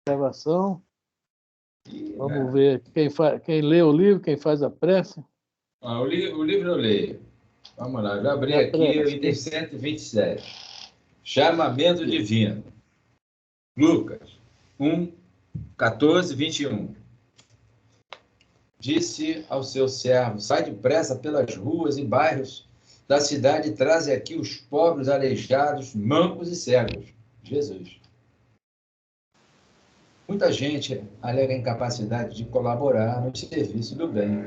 gravação. Vamos ver quem lê o livro, quem faz a prece. O livro eu leio. Vamos lá, já abri aqui o item 127. Chamamento divino. Lucas 1, 14, 21. Disse ao seu servo: sai depressa pelas ruas e bairros da cidade e traze aqui os pobres, aleijados, mancos e cegos. Jesus. Muita gente alega a incapacidade de colaborar no serviço do bem,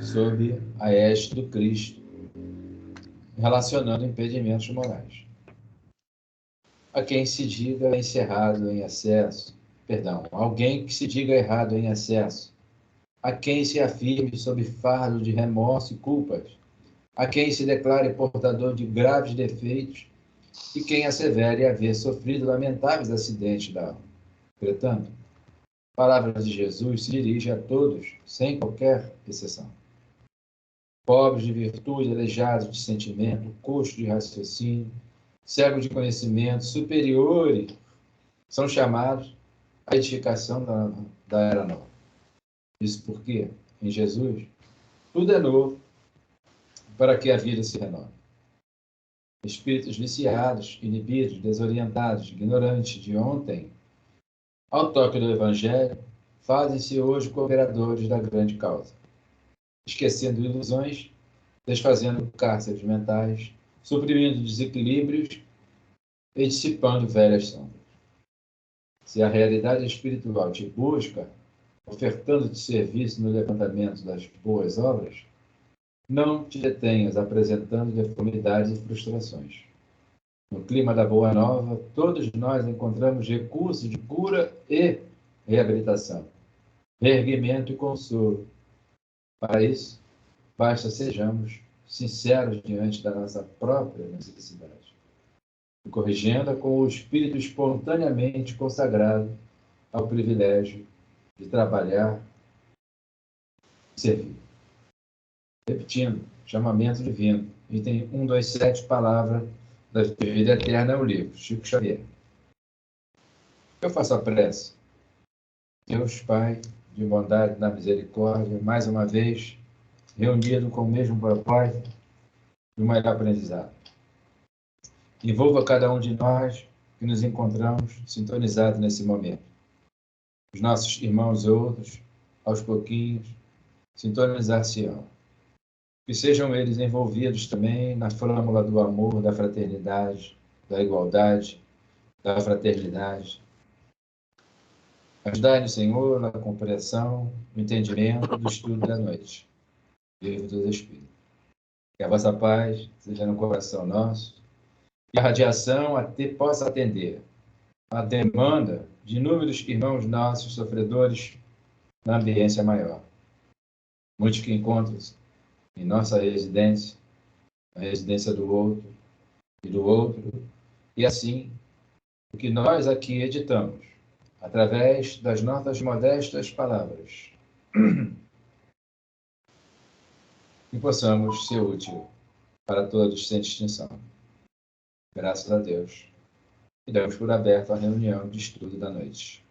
sob a égide do Cristo, relacionando impedimentos morais. Alguém que se diga errado em excesso, a quem se afirme sob fardo de remorso e culpas, a quem se declare portador de graves defeitos e quem assevere haver sofrido lamentáveis acidentes da alma. Entretanto, a palavra de Jesus se dirige a todos, sem qualquer exceção. Pobres de virtude, aleijados de sentimento, coxos de raciocínio, cegos de conhecimento, superiores, são chamados à edificação da era nova. Isso porque, em Jesus, tudo é novo para que a vida se renove. Espíritos viciados, inibidos, desorientados, ignorantes de ontem, ao toque do Evangelho, fazem-se hoje cooperadores da grande causa, esquecendo ilusões, desfazendo cárceres mentais, suprimindo desequilíbrios e dissipando velhas sombras. Se a realidade espiritual te busca, ofertando-te serviço no levantamento das boas obras, não te detenhas apresentando deformidades e frustrações. No clima da Boa Nova, todos nós encontramos recursos de cura e reabilitação, reerguimento e consolo. Para isso, basta sejamos sinceros diante da nossa própria necessidade, e corrigendo-a com o espírito espontaneamente consagrado ao privilégio de trabalhar e servir. Repetindo, chamamento divino, item 127, palavra da vida eterna é o livro, Chico Xavier. Eu faço a prece. Deus Pai, de bondade e da misericórdia, mais uma vez, reunido com o mesmo propósito e o maior aprendizado. Envolva cada um de nós que nos encontramos sintonizados nesse momento. Os nossos irmãos e outros, aos pouquinhos, sintonizar-se-ão. Que sejam eles envolvidos também na flâmula do amor, da fraternidade, da igualdade, da fraternidade. Ajudai-nos, Senhor, na compreensão, no entendimento do estudo da noite. Livro dos Espíritos. Que a vossa paz seja no coração nosso e a radiação possa atender a demanda de inúmeros irmãos nossos sofredores na ambiência maior. Muitos que encontram-se em nossa residência, na residência do outro, e assim, o que nós aqui editamos, através das nossas modestas palavras, e possamos ser útil para todos sem distinção. Graças a Deus. E damos por aberto a reunião de estudo da noite.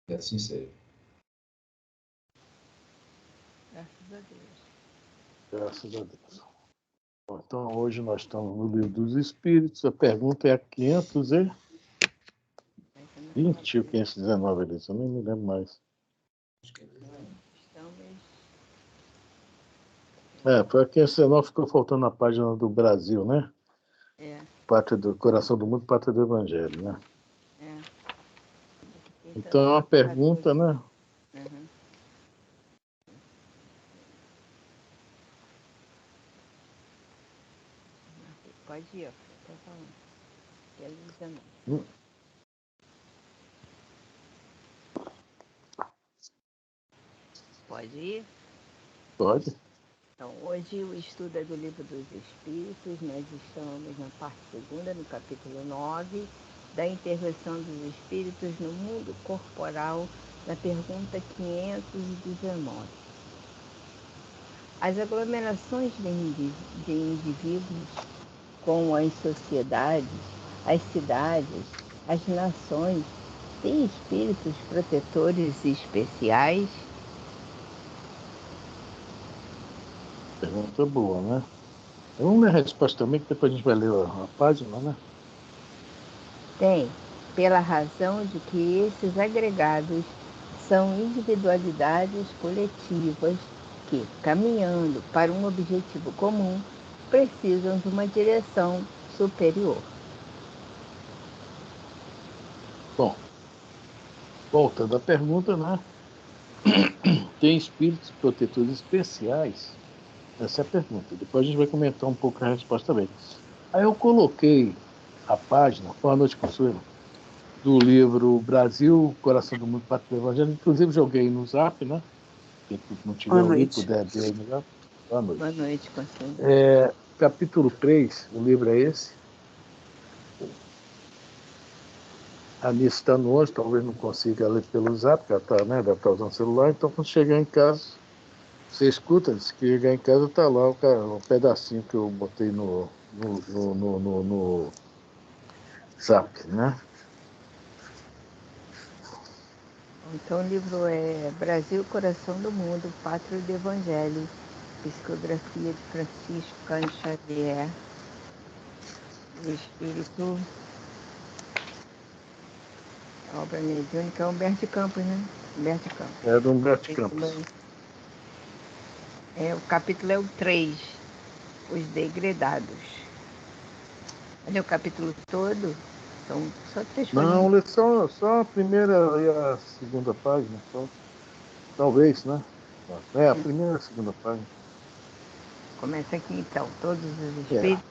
E assim seja. Graças a Deus. Graças a Deus. Bom, então, hoje nós estamos no Livro dos Espíritos. A pergunta é a 520 ou 519, Elisa? Eu nem me lembro mais. Foi a 519, ficou faltando a página do Brasil, né? Pátria do Coração do Mundo, Pátria do Evangelho, né? Então é uma pergunta, né? Uhum. Pode ir, ó. Tá falando. Que a Luísa não. Pode ir? Pode. Então, hoje o estudo é do Livro dos Espíritos. Nós estamos na parte 2ª, no capítulo 9, da intervenção dos espíritos no mundo corporal, na pergunta 519. As aglomerações de indivíduos, como as sociedades, as cidades, as nações, tem espíritos protetores especiais? Pergunta boa, né? Vamos ler a resposta também, que depois a gente vai ler a página, né? Tem, pela razão de que esses agregados são individualidades coletivas que, caminhando para um objetivo comum, precisam de uma direção superior. Bom, voltando à pergunta, né? Tem espíritos protetores especiais? Essa é a pergunta. Depois a gente vai comentar um pouco a resposta também. Aí eu coloquei a página, boa noite, Consuelo, do livro Brasil, Coração do Mundo, Pátria do Evangelho. Inclusive joguei no Zap, né? Quem não tiver o livro, puder ver no Zap. Boa noite. Boa noite, Consuelo. Capítulo 3, o livro é esse. A Anice está no ônibus, talvez não consiga ler pelo Zap, porque ela está, né, deve estar usando o celular, então quando chegar em casa, você escuta, se chegar em casa, está lá o pedacinho que eu botei no Zap, né? Então o livro é Brasil, Coração do Mundo, Pátria do Evangelho, psicografia de Francisco Cândido Xavier, o Espírito, a obra mediúnica é Humberto de Campos, né? Humberto de Campos. É do Humberto de Campos. O capítulo é o 3, os degredados. Olha o capítulo todo, são só 3 Não, lê só a primeira e a segunda página, só. Talvez, né? É, a primeira e a segunda página. Começa aqui então, todos os espíritos.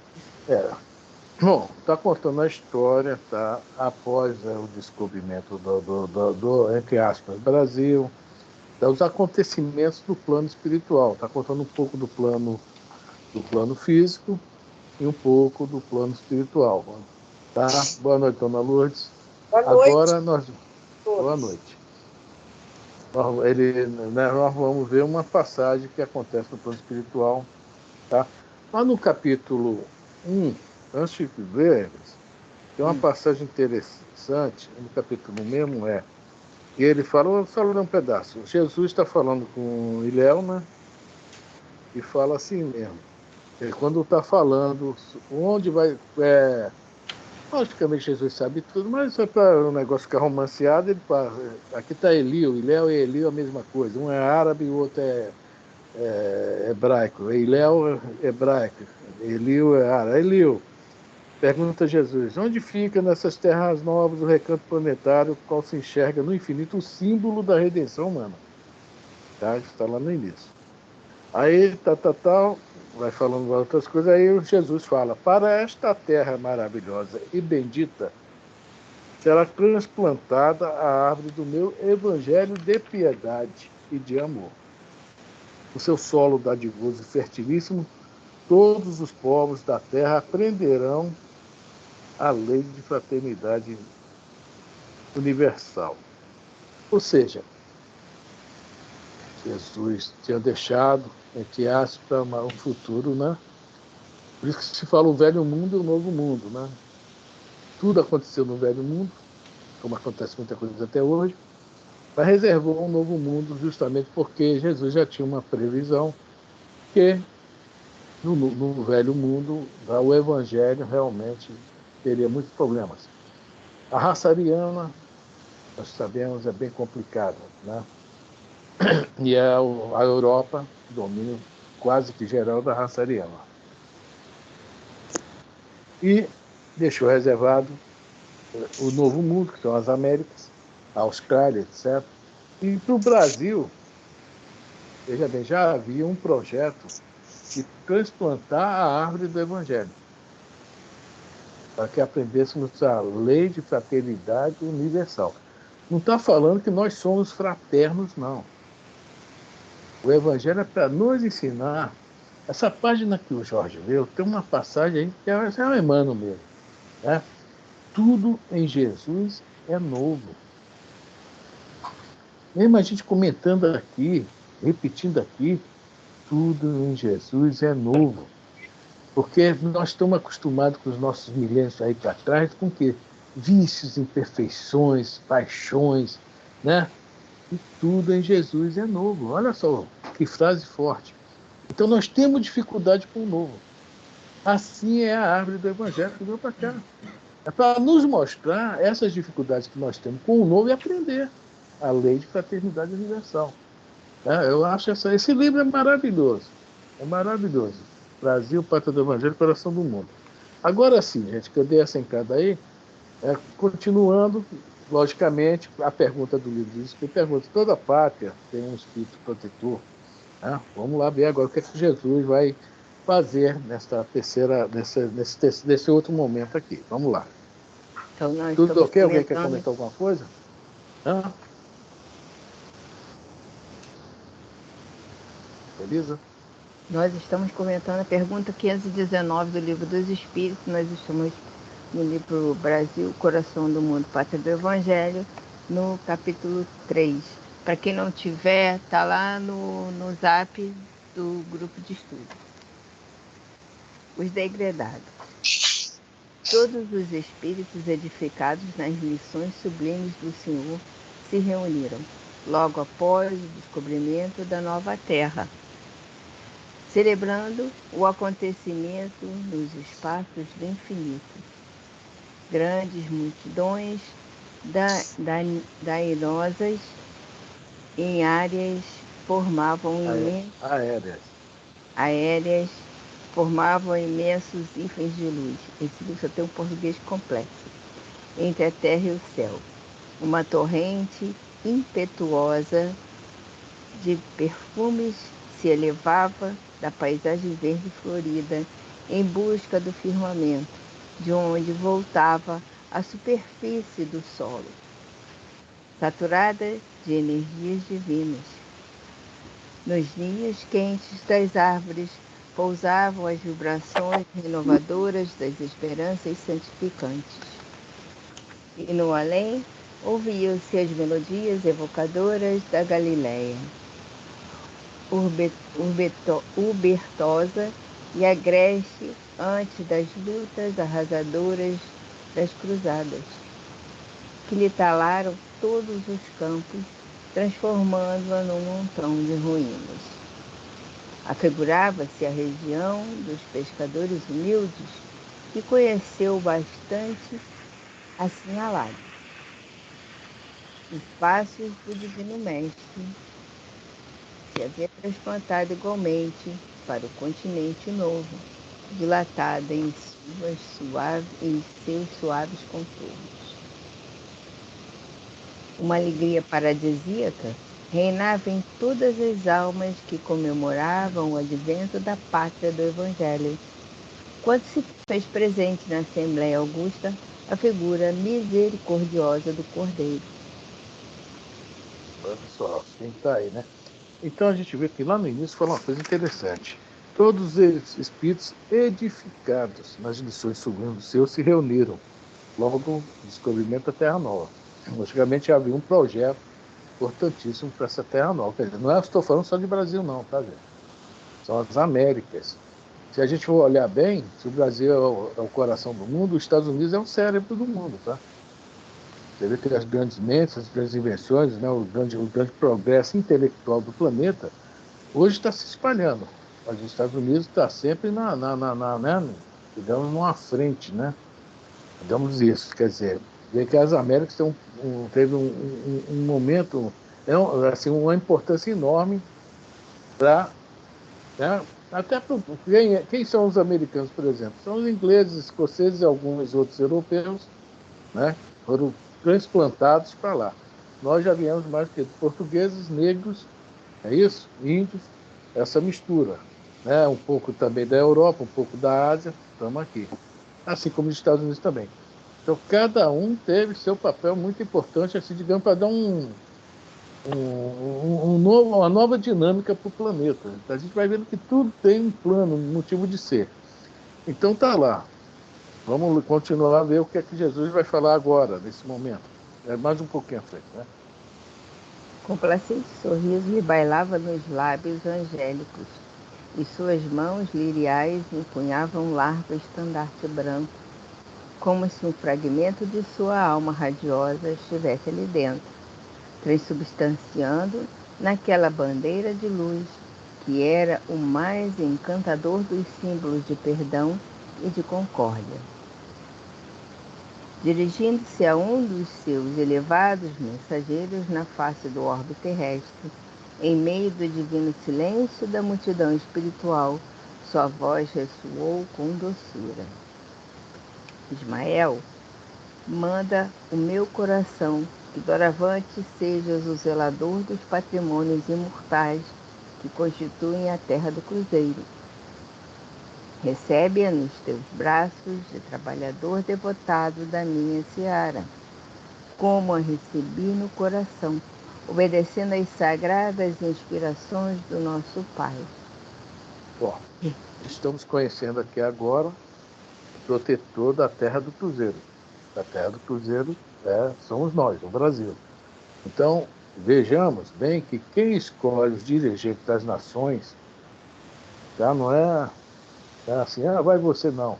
Bom, está contando a história, tá? Após o descobrimento do, entre aspas, Brasil, dos acontecimentos do plano espiritual. Está contando um pouco do plano físico e um pouco do plano espiritual. Tá? Boa noite, dona Lourdes. Boa noite. Agora nós. Boa noite. Nós vamos ver uma passagem que acontece no plano espiritual. Tá? Lá no capítulo 1, antes de ver, tem uma passagem interessante, no capítulo 1 mesmo e ele fala, só ler um pedaço. Jesus está falando com Ilhéu, né? E fala assim mesmo. Quando está falando onde vai. Logicamente Jesus sabe tudo, mas é para o negócio ficar romanceado, ele fala, aqui está Elio, Ilhéu e Elio é a mesma coisa. Um é árabe e o outro é hebraico. Ilhéu é hebraico, Elio é árabe. Elio, pergunta Jesus, onde fica nessas terras novas o recanto planetário, qual se enxerga no infinito o símbolo da redenção humana? Tá? Está lá no início. Aí, vai falando outras coisas, aí Jesus fala, para esta terra maravilhosa e bendita, será transplantada a árvore do meu evangelho de piedade e de amor. O seu solo dadivoso e fertilíssimo, todos os povos da terra aprenderão a lei de fraternidade universal. Ou seja, Jesus tinha deixado, entre aspas, um futuro, né? Por isso que se fala o velho mundo e o novo mundo, né? Tudo aconteceu no velho mundo, como acontece muita coisa até hoje, mas reservou um novo mundo justamente porque Jesus já tinha uma previsão que no velho mundo o evangelho realmente teria muitos problemas. A raça ariana, nós sabemos, é bem complicada, né? E a Europa, domínio quase que geral da raça ariana. E deixou reservado o Novo Mundo, que são as Américas, a Austrália, etc. E para o Brasil, veja bem, já havia um projeto de transplantar a árvore do Evangelho, para que aprendêssemos a lei de fraternidade universal. Não está falando que nós somos fraternos, não. O Evangelho é para nos ensinar. Essa página que o Jorge leu, tem uma passagem aí que é o Emmanuel mesmo. Né? Tudo em Jesus é novo. Mesmo a gente comentando aqui, repetindo aqui, tudo em Jesus é novo. Porque nós estamos acostumados com os nossos milênios aí para trás, com o quê? vícios, imperfeições, paixões, né? E tudo em Jesus é novo. Olha só, que frase forte. Então nós temos dificuldade com o novo. Assim é a árvore do Evangelho que veio para cá. É para nos mostrar essas dificuldades que nós temos com o novo e aprender a lei de fraternidade universal. Eu acho esse livro é maravilhoso. É maravilhoso. Brasil, Pátria do Evangelho, Coração do Mundo. Agora sim, gente, que eu dei essa entrada aí, continuando, logicamente, a pergunta do livro diz que pergunta: toda pátria tem um espírito protetor. Vamos lá ver agora o que é que Jesus vai fazer nesse outro momento aqui. Vamos lá. Então, nós Tudo estamos ok? Alguém quer comentando... comentar alguma coisa? Beleza? Nós estamos comentando a pergunta 519 do Livro dos Espíritos. Nós estamos no livro Brasil, Coração do Mundo, Pátria do Evangelho, no capítulo 3. Para quem não tiver, está lá no zap do grupo de estudo. Os degredados. Todos os espíritos edificados nas lições sublimes do Senhor se reuniram, logo após o descobrimento da nova terra, celebrando o acontecimento nos espaços do infinito. Grandes multidões dairosas em áreas formavam aéreas formavam imensos ímãs de luz. Esse livro só tem um português complexo. Entre a terra e o céu, uma torrente impetuosa de perfumes se elevava da paisagem verde florida em busca do firmamento, de onde voltava a superfície do solo, saturada de energias divinas. Nos dias quentes das árvores pousavam as vibrações renovadoras das esperanças santificantes. E no além ouviam-se as melodias evocadoras da Galileia, ubertosa e agreste antes das lutas arrasadoras das cruzadas, que lhe talaram todos os campos, transformando-a num montão de ruínas. Afigurava-se a região dos pescadores humildes, que conheceu bastante assinalado. Espaços do Divino Mestre se havia transplantado igualmente para o continente novo, dilatada em seus suaves contornos. Uma alegria paradisíaca reinava em todas as almas que comemoravam o advento da pátria do Evangelho, quando se fez presente na Assembleia Augusta a figura misericordiosa do Cordeiro. Olha só, quem está aí, né? Então a gente vê que lá no início foi uma coisa interessante. Todos os espíritos edificados nas lições sublimes do Senhor se reuniram logo do descobrimento da Terra Nova. Logicamente havia um projeto importantíssimo para essa Terra Nova. Quer dizer, não estou falando só de Brasil não, tá, gente? São as Américas. Se a gente for olhar bem, se o Brasil é o coração do mundo, os Estados Unidos é o cérebro do mundo, tá? Você vê que as grandes mentes, as grandes invenções, né, o grande progresso intelectual do planeta, hoje está se espalhando. Mas os Estados Unidos está sempre né, digamos, numa frente, né? Digamos isso, quer dizer, vê que as Américas teve um momento, assim, uma importância enorme para... Né, até quem são os americanos, por exemplo? São os ingleses, escoceses e alguns outros europeus, né? Foram transplantados para lá. Nós já viemos mais que portugueses, negros, é isso? Índios, essa mistura. Né? Um pouco também da Europa, um pouco da Ásia, estamos aqui. Assim como os Estados Unidos também. Então, cada um teve seu papel muito importante, assim, digamos, para dar uma nova dinâmica para o planeta. A gente vai vendo que tudo tem um plano, um motivo de ser. Então, tá lá. Vamos continuar a ver o que é que Jesus vai falar agora, nesse momento. É mais um pouquinho à frente, né? Complacente sorriso lhe bailava nos lábios angélicos, e suas mãos liriais empunhavam um largo estandarte branco, como se um fragmento de sua alma radiosa estivesse ali dentro, transubstanciando naquela bandeira de luz que era o mais encantador dos símbolos de perdão e de concórdia. Dirigindo-se a um dos seus elevados mensageiros na face do orbe terrestre, em meio do divino silêncio da multidão espiritual, sua voz ressoou com doçura. Ismael, manda o meu coração que doravante sejas o zelador dos patrimônios imortais que constituem a terra do cruzeiro. Recebe-a nos teus braços de trabalhador devotado da minha seara, como a recebi no coração, obedecendo às sagradas inspirações do nosso Pai. Bom, estamos conhecendo aqui agora o protetor da terra do cruzeiro. A terra do cruzeiro somos nós, o Brasil. Então, vejamos bem que quem escolhe os dirigentes das nações, tá? Não é assim, vai você não.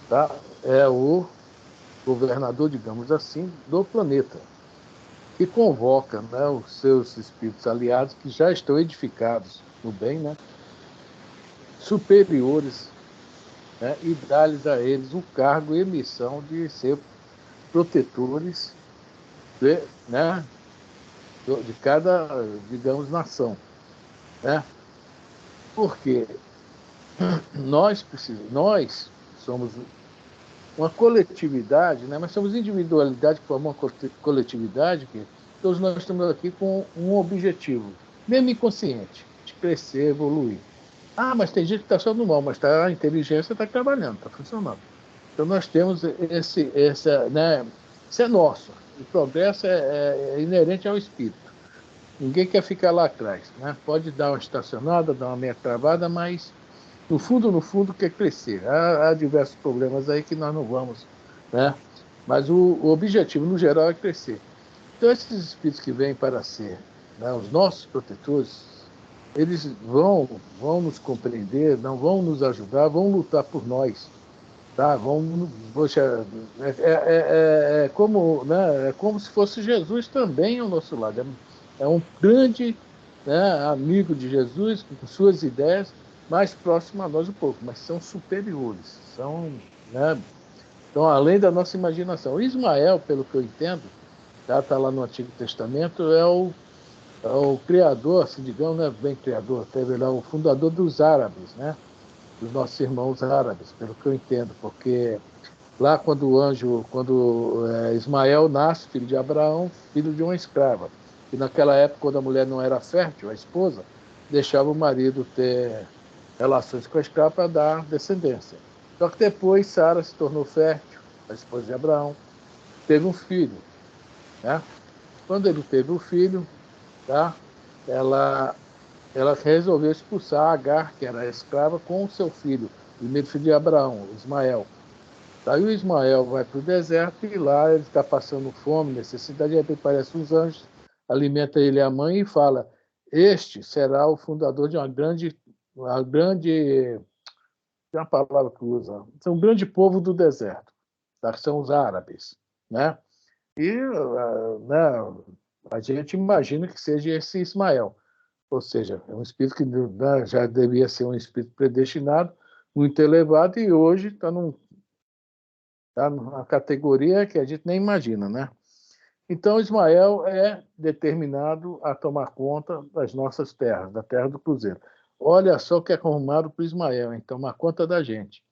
Tá? É o governador, digamos assim, do planeta, que convoca, né, os seus espíritos aliados, que já estão edificados no bem, né, superiores, né, e dá-lhes a eles o cargo e missão de ser protetores de cada, digamos, nação. Né? Porque nós somos uma coletividade, né? Mas somos individualidade que formam uma coletividade, que todos nós estamos aqui com um objetivo, mesmo inconsciente, de crescer, evoluir. Mas tem gente que está só no mal, mas a inteligência está trabalhando, está funcionando. Então nós temos né? Isso é nosso. O progresso é inerente ao espírito. Ninguém quer ficar lá atrás, né? Pode dar uma estacionada, dar uma meia travada, mas no fundo, quer crescer. Há diversos problemas aí que nós não vamos, né? Mas o objetivo, no geral, é crescer. Então, esses espíritos que vêm para ser, né, os nossos protetores, eles vão nos compreender, não vão nos ajudar, vão lutar por nós. Tá? Poxa, como, né, é como se fosse Jesus também ao nosso lado. É um grande, né, amigo de Jesus, com suas ideias, mais próximo a nós um pouco, mas são superiores, né, então, além da nossa imaginação. Ismael, pelo que eu entendo, tá lá no Antigo Testamento, é o criador, assim, digamos, né, bem criador, teve lá o fundador dos árabes, né, dos nossos irmãos árabes, pelo que eu entendo, porque lá quando Ismael nasce, filho de Abraão, filho de uma escrava, e naquela época, quando a mulher não era fértil, a esposa, deixava o marido ter relações com a escrava para dar descendência. Só que depois Sara se tornou fértil, a esposa de Abraão, teve um filho. Né? Quando ele teve o filho, tá? ela resolveu expulsar Agar, que era a escrava, com o seu filho, o primeiro filho de Abraão, Ismael. Daí o Ismael vai para o deserto e lá ele está passando fome, necessidade, de repente aparece uns anjos, alimenta ele e a mãe e fala: este será o fundador de uma grande, tem uma palavra que usa, um grande povo do deserto, tá? Que são os árabes, né? E né, a gente imagina que seja esse Ismael, ou seja, é um espírito que, né, já devia ser um espírito predestinado, muito elevado, e hoje está numa categoria que a gente nem imagina, né? Então, Ismael é determinado a tomar conta das nossas terras, da terra do Cruzeiro. Olha só o que é arrumado para Ismael, então, tomar conta da gente.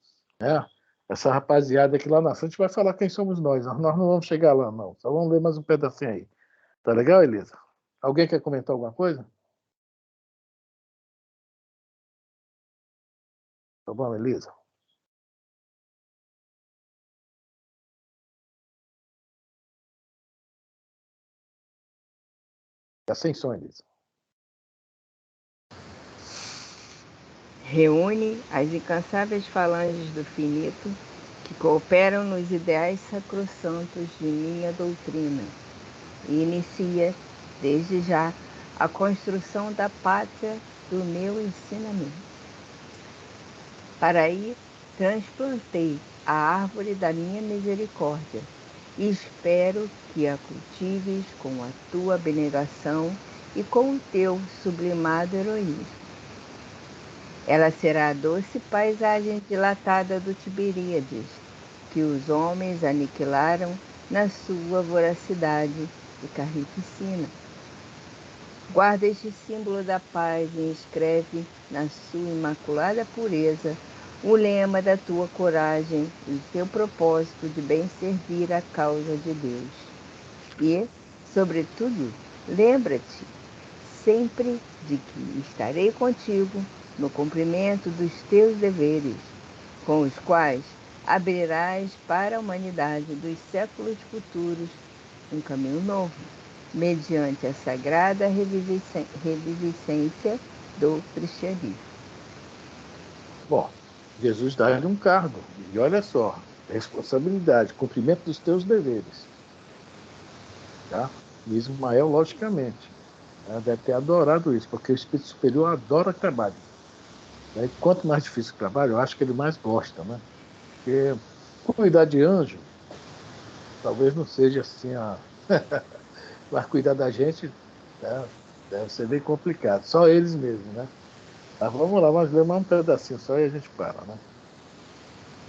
Né? Essa rapaziada aqui lá na frente vai falar quem somos nós. Nós não vamos chegar lá, não. Só vamos ler mais um pedacinho aí. Tá legal, Elisa? Alguém quer comentar alguma coisa? Tá bom, Elisa? Tá sem som, Elisa. Reúne as incansáveis falanges do finito que cooperam nos ideais sacrossantos de minha doutrina e inicia, desde já, a construção da pátria do meu ensinamento. Para aí, transplantei a árvore da minha misericórdia, e espero que a cultives com a tua abnegação e com o teu sublimado heroísmo. Ela será a doce paisagem dilatada do Tiberíades, que os homens aniquilaram na sua voracidade e carnificina. Guarda este símbolo da paz e escreve na sua imaculada pureza o lema da tua coragem e o teu propósito de bem servir a causa de Deus. E, sobretudo, lembra-te sempre de que estarei contigo no cumprimento dos teus deveres, com os quais abrirás para a humanidade dos séculos futuros um caminho novo, mediante a sagrada reviviscência do cristianismo. Bom, Jesus dá-lhe um cargo, e olha só, responsabilidade, cumprimento dos teus deveres. Tá? E Ismael, logicamente, deve ter adorado isso, porque o Espírito Superior adora trabalho. E quanto mais difícil o trabalho, eu acho que ele mais gosta, né? Porque cuidar de anjo, talvez não seja assim, mas cuidar da gente, né, deve ser bem complicado. Só eles mesmos, né? Mas vamos lá, vamos ler mais um pedacinho só e a gente para, né?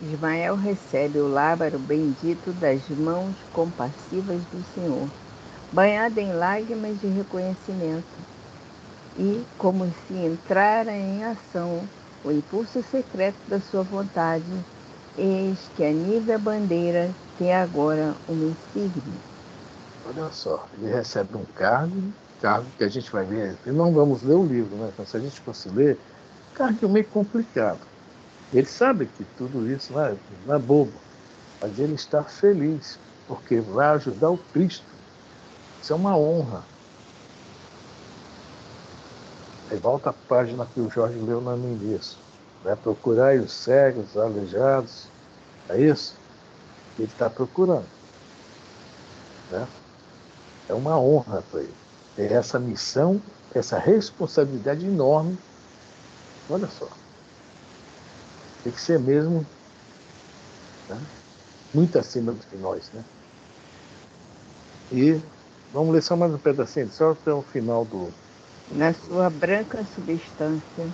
Ismael recebe o lábaro bendito das mãos compassivas do Senhor, banhado em lágrimas de reconhecimento, e, como se entrara em ação o impulso secreto da sua vontade, eis que a nívea bandeira tem agora uma insígnia. Olha só, ele recebe um cargo que a gente vai ver, e não vamos ler o livro, né? Então, se a gente fosse ler, cargo meio complicado. Ele sabe que tudo isso não é bobo, mas ele está feliz, porque vai ajudar o Cristo. Isso é uma honra. Aí volta a página que o Jorge leu no início. Vai procurar os cegos, os aleijados. É isso? Ele está procurando. Né? É uma honra para ele. É essa missão, essa responsabilidade enorme. Olha só. Tem que ser mesmo, né, muito acima do que nós. Né? E vamos ler só mais um pedacinho, só até o final do... Na sua branca substância,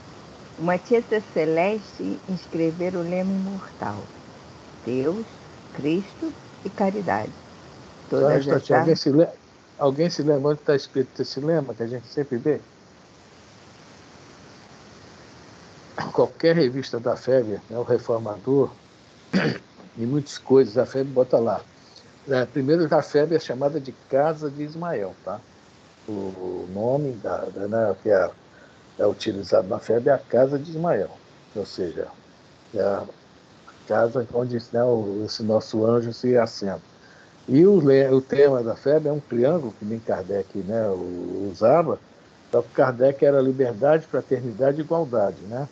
uma tinta celeste inscrever o lema imortal: Deus, Cristo e caridade. Só um Todas as instantinho, alguém se lembra onde está escrito esse lema que a gente sempre vê? Qualquer revista da FEB, né, o Reformador, e muitas coisas, a FEB bota lá. Primeiro, a FEB é chamada de Casa de Ismael, tá? O nome né, que é utilizado na FEB é a Casa de Ismael, ou seja, é a casa onde, né, esse nosso anjo se assenta. E o tema da FEB é um triângulo, que nem Kardec, né, usava, só que Kardec era liberdade, fraternidade e igualdade, né?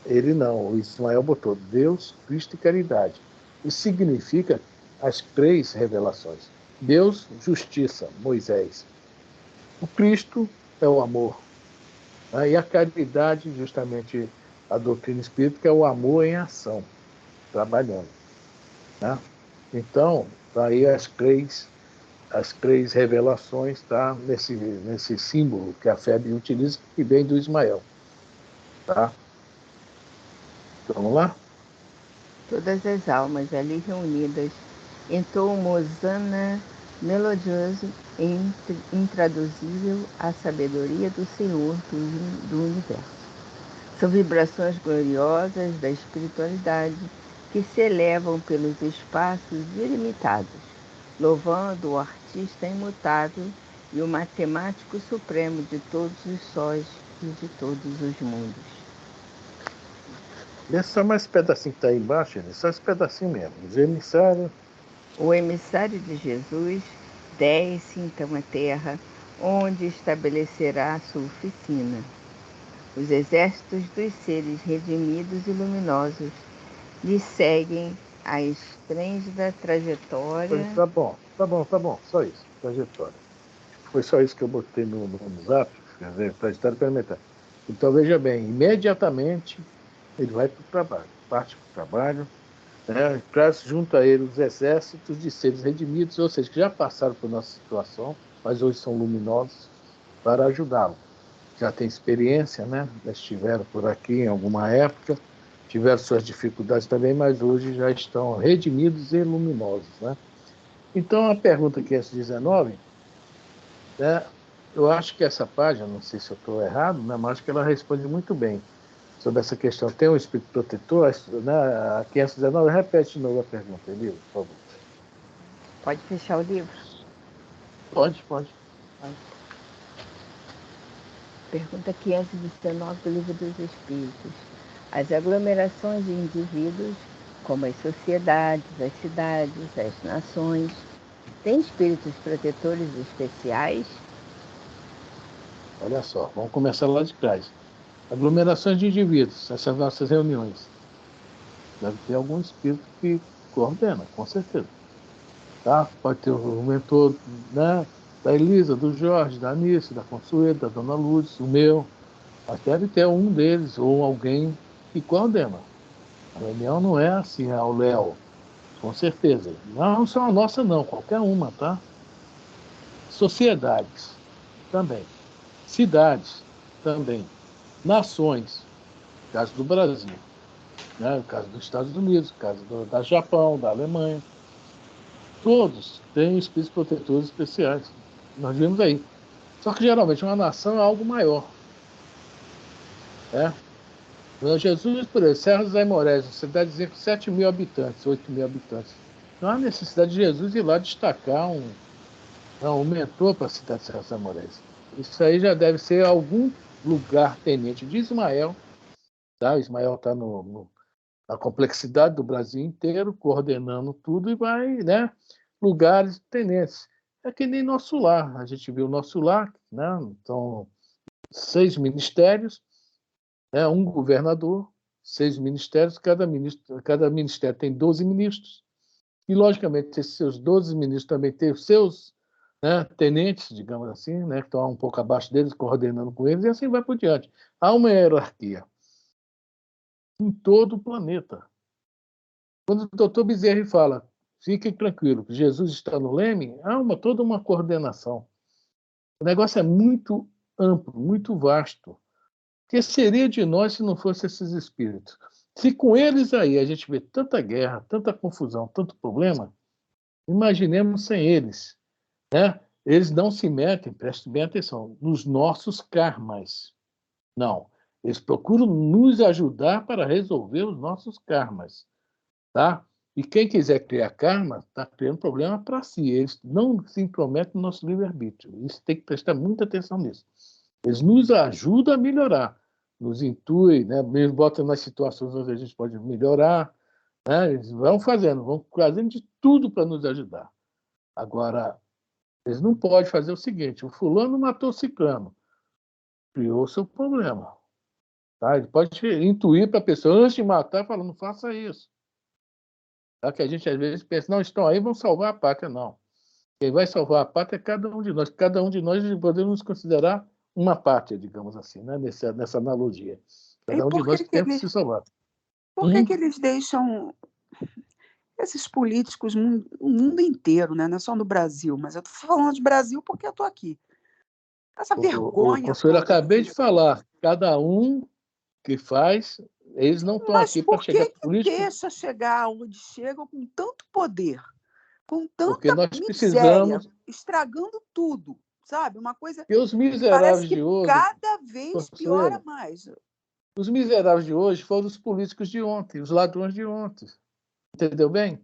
Ele não, o Ismael botou Deus, Cristo e caridade. Isso significa as três revelações. Deus, justiça, Moisés. O Cristo é o amor. Né? E a caridade, justamente a doutrina espírita, que é o amor em ação, trabalhando. Né? Então, daí as três revelações tá nesse símbolo que a FEB utiliza, que vem do Ismael. Tá? Então, vamos lá? Todas as almas ali reunidas entoam um hosana melodioso e intraduzível à sabedoria do Senhor do universo. São vibrações gloriosas da espiritualidade que se elevam pelos espaços ilimitados, louvando o artista imutável e o matemático supremo de todos os sóis e de todos os mundos. Lê só mais esse pedacinho que está aí embaixo, só esse pedacinho mesmo. Os emissários. O emissário de Jesus desce então à terra, onde estabelecerá a sua oficina. Os exércitos dos seres redimidos e luminosos lhe seguem a esplêndida trajetória. Tá bom, só isso, trajetória. Foi só isso que eu botei no zap, quer dizer, trajetória experimental. Então, veja bem, imediatamente ele vai para o trabalho, parte para o trabalho, né? Traz junto a ele os exércitos de seres redimidos, ou seja, que já passaram por nossa situação, mas hoje são luminosos, para ajudá-lo. Já tem experiência, né? Já estiveram por aqui em alguma época, tiveram suas dificuldades também, mas hoje já estão redimidos e luminosos, né? Então, a pergunta 519, né? Eu acho que essa página, não sei se eu estou errado, né? Mas acho que ela responde muito bem sobre essa questão. Tem um espírito protetor, né? A 519, repete de novo a pergunta, Elio, por favor. Pode fechar o livro? Pode. Pergunta 519 do Livro dos Espíritos. As aglomerações de indivíduos, como as sociedades, as cidades, as nações, têm espíritos protetores especiais? Olha só, vamos começar lá de trás. Aglomerações de indivíduos, essas nossas reuniões. Deve ter algum espírito que coordena, com certeza. Tá? Pode ter o mentor, né? Da Elisa, do Jorge, da Anice, da Consuelo, da Dona Lourdes, o meu. Mas deve ter um deles ou alguém que coordena. A reunião não é assim, o Léo, com certeza. Não só a nossa, não, qualquer uma, tá? Sociedades, também. Cidades, também. Nações, caso do Brasil, né? O caso dos Estados Unidos, o caso da Japão, da Alemanha. Todos têm espíritos protetores especiais. Nós vimos aí. Só que geralmente uma nação é algo maior, né? Jesus, por exemplo, Serra dos Aimorés, uma cidadezinha com 7.000 habitantes, 8.000 habitantes. Não há necessidade de Jesus ir lá destacar um mentor para a cidade de Serra dos Aimorés. Isso aí já deve ser algum lugar tenente de Ismael, tá? Ismael está na complexidade do Brasil inteiro, coordenando tudo e vai, né? Lugares tenentes. É que nem nosso lar. A gente viu o nosso lar, né? Então, 6 ministérios, né? Um governador, 6 ministérios, cada ministério tem 12 ministros, e, logicamente, esses seus 12 ministros também têm os seus, né, tenentes, digamos assim, né, que estão um pouco abaixo deles, coordenando com eles, e assim vai por diante. Há uma hierarquia em todo o planeta. Quando o doutor Bezerra fala, fique tranquilo, que Jesus está no leme, há toda uma coordenação. O negócio é muito amplo, muito vasto. O que seria de nós se não fossem esses espíritos? Se com eles aí a gente vê tanta guerra, tanta confusão, tanto problema, imaginemos sem eles, né? Eles não se metem, preste bem atenção, nos nossos karmas. Não. Eles procuram nos ajudar para resolver os nossos karmas, tá? E quem quiser criar karma está criando problema para si. Eles não se intrometem no nosso livre-arbítrio. Isso tem que prestar muita atenção nisso. Eles nos ajudam a melhorar, nos intuem, né? Mesmo botam nas situações onde a gente pode melhorar, né? Eles vão fazendo de tudo para nos ajudar. Agora, eles não podem fazer o seguinte: o fulano matou o ciclano, criou seu problema. Tá? Ele pode intuir para a pessoa, antes de matar, falar, não faça isso. Tá? Que a gente, às vezes, pensa, não, estão aí, vão salvar a pátria. Não. Quem vai salvar a pátria é cada um de nós. Cada um de nós podemos nos considerar uma pátria, digamos assim, né? Nessa analogia. E Cada um de por nós que que tem que eles, se salvar. por que que eles deixam esses políticos no mundo inteiro, né? Não é só no Brasil, mas eu estou falando de Brasil porque eu estou aqui. Essa O vergonha Conselho, toda acabei que... de falar, cada um que faz, eles não estão Mas aqui para por chegar que que político, deixa chegar onde chegam com tanto poder, com porque tanta nós miséria, precisamos, estragando tudo, sabe? Uma coisa e os que parece miseráveis que de hoje, cada vez piora Conselho, mais. os miseráveis de hoje foram os políticos de ontem, os ladrões de ontem. Entendeu bem?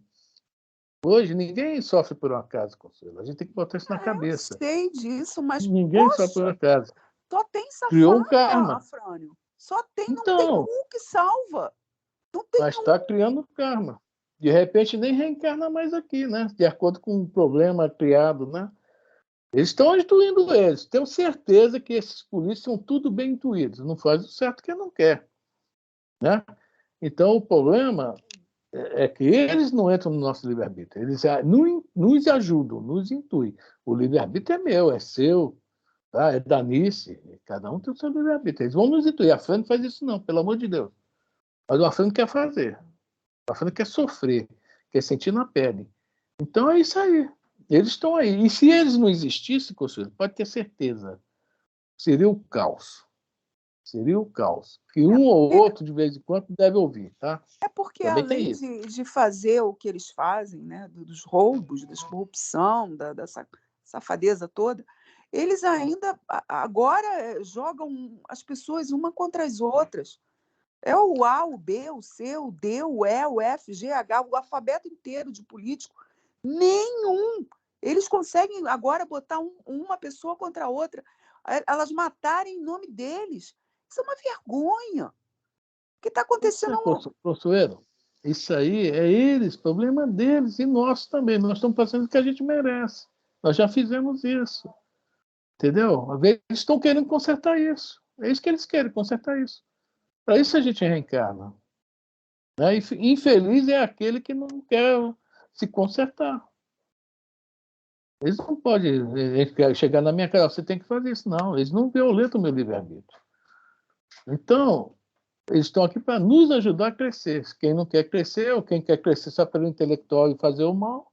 Hoje ninguém sofre por um acaso, Conselho. A gente tem que botar isso na Eu cabeça. sei disso, mas, Ninguém sofre por um poxa, acaso. só tem Criou um safado, karma. Afrânio. Só tem, não tem Então, um que salva. Não tem mas um. está criando um karma. De repente nem reencarna mais aqui, né? De acordo com um problema criado, né? Eles estão intuindo eles. Tenho certeza que esses polícias são tudo bem intuídos. Não faz o certo que não quer, né? Então, o problema é que eles não entram no nosso livre-arbítrio. Eles nos ajudam, nos intuem. O livre-arbítrio é meu, é seu, tá? É da Anice. Cada um tem o seu livre-arbítrio. Eles vão nos intuir. A Fran não faz isso não, pelo amor de Deus. Mas o Afran quer fazer. Está falando que é sofrer, que é sentir na pele. Então é isso aí. Eles estão aí. E se eles não existissem, Consuelo, pode ter certeza, seria o caos. Seria o caos. Que um ou outro, de vez em quando, deve ouvir, tá? É porque, Também tem além isso. de fazer o que eles fazem, né, dos roubos, da corrupção, dessa safadeza toda, eles ainda agora jogam as pessoas uma contra as outras. É o A, o B, o C, o D, o E, o F, G, H, o alfabeto inteiro de político. Nenhum. Eles conseguem agora botar uma pessoa contra a outra, elas matarem em nome deles. Isso é uma vergonha. O que está acontecendo? Consuelo, isso aí é eles, problema deles e nosso também. Nós estamos fazendo o que a gente merece. Nós já fizemos isso. Entendeu? Eles estão querendo consertar isso. É isso que eles querem, consertar isso. Para isso a gente reencarna. Né? Infeliz é aquele que não quer se consertar. Eles não podem chegar na minha cara, você tem que fazer isso. Não, eles não violentam o meu livre-arbítrio. Então, eles estão aqui para nos ajudar a crescer. Quem não quer crescer, ou quem quer crescer só pelo intelectual e fazer o mal,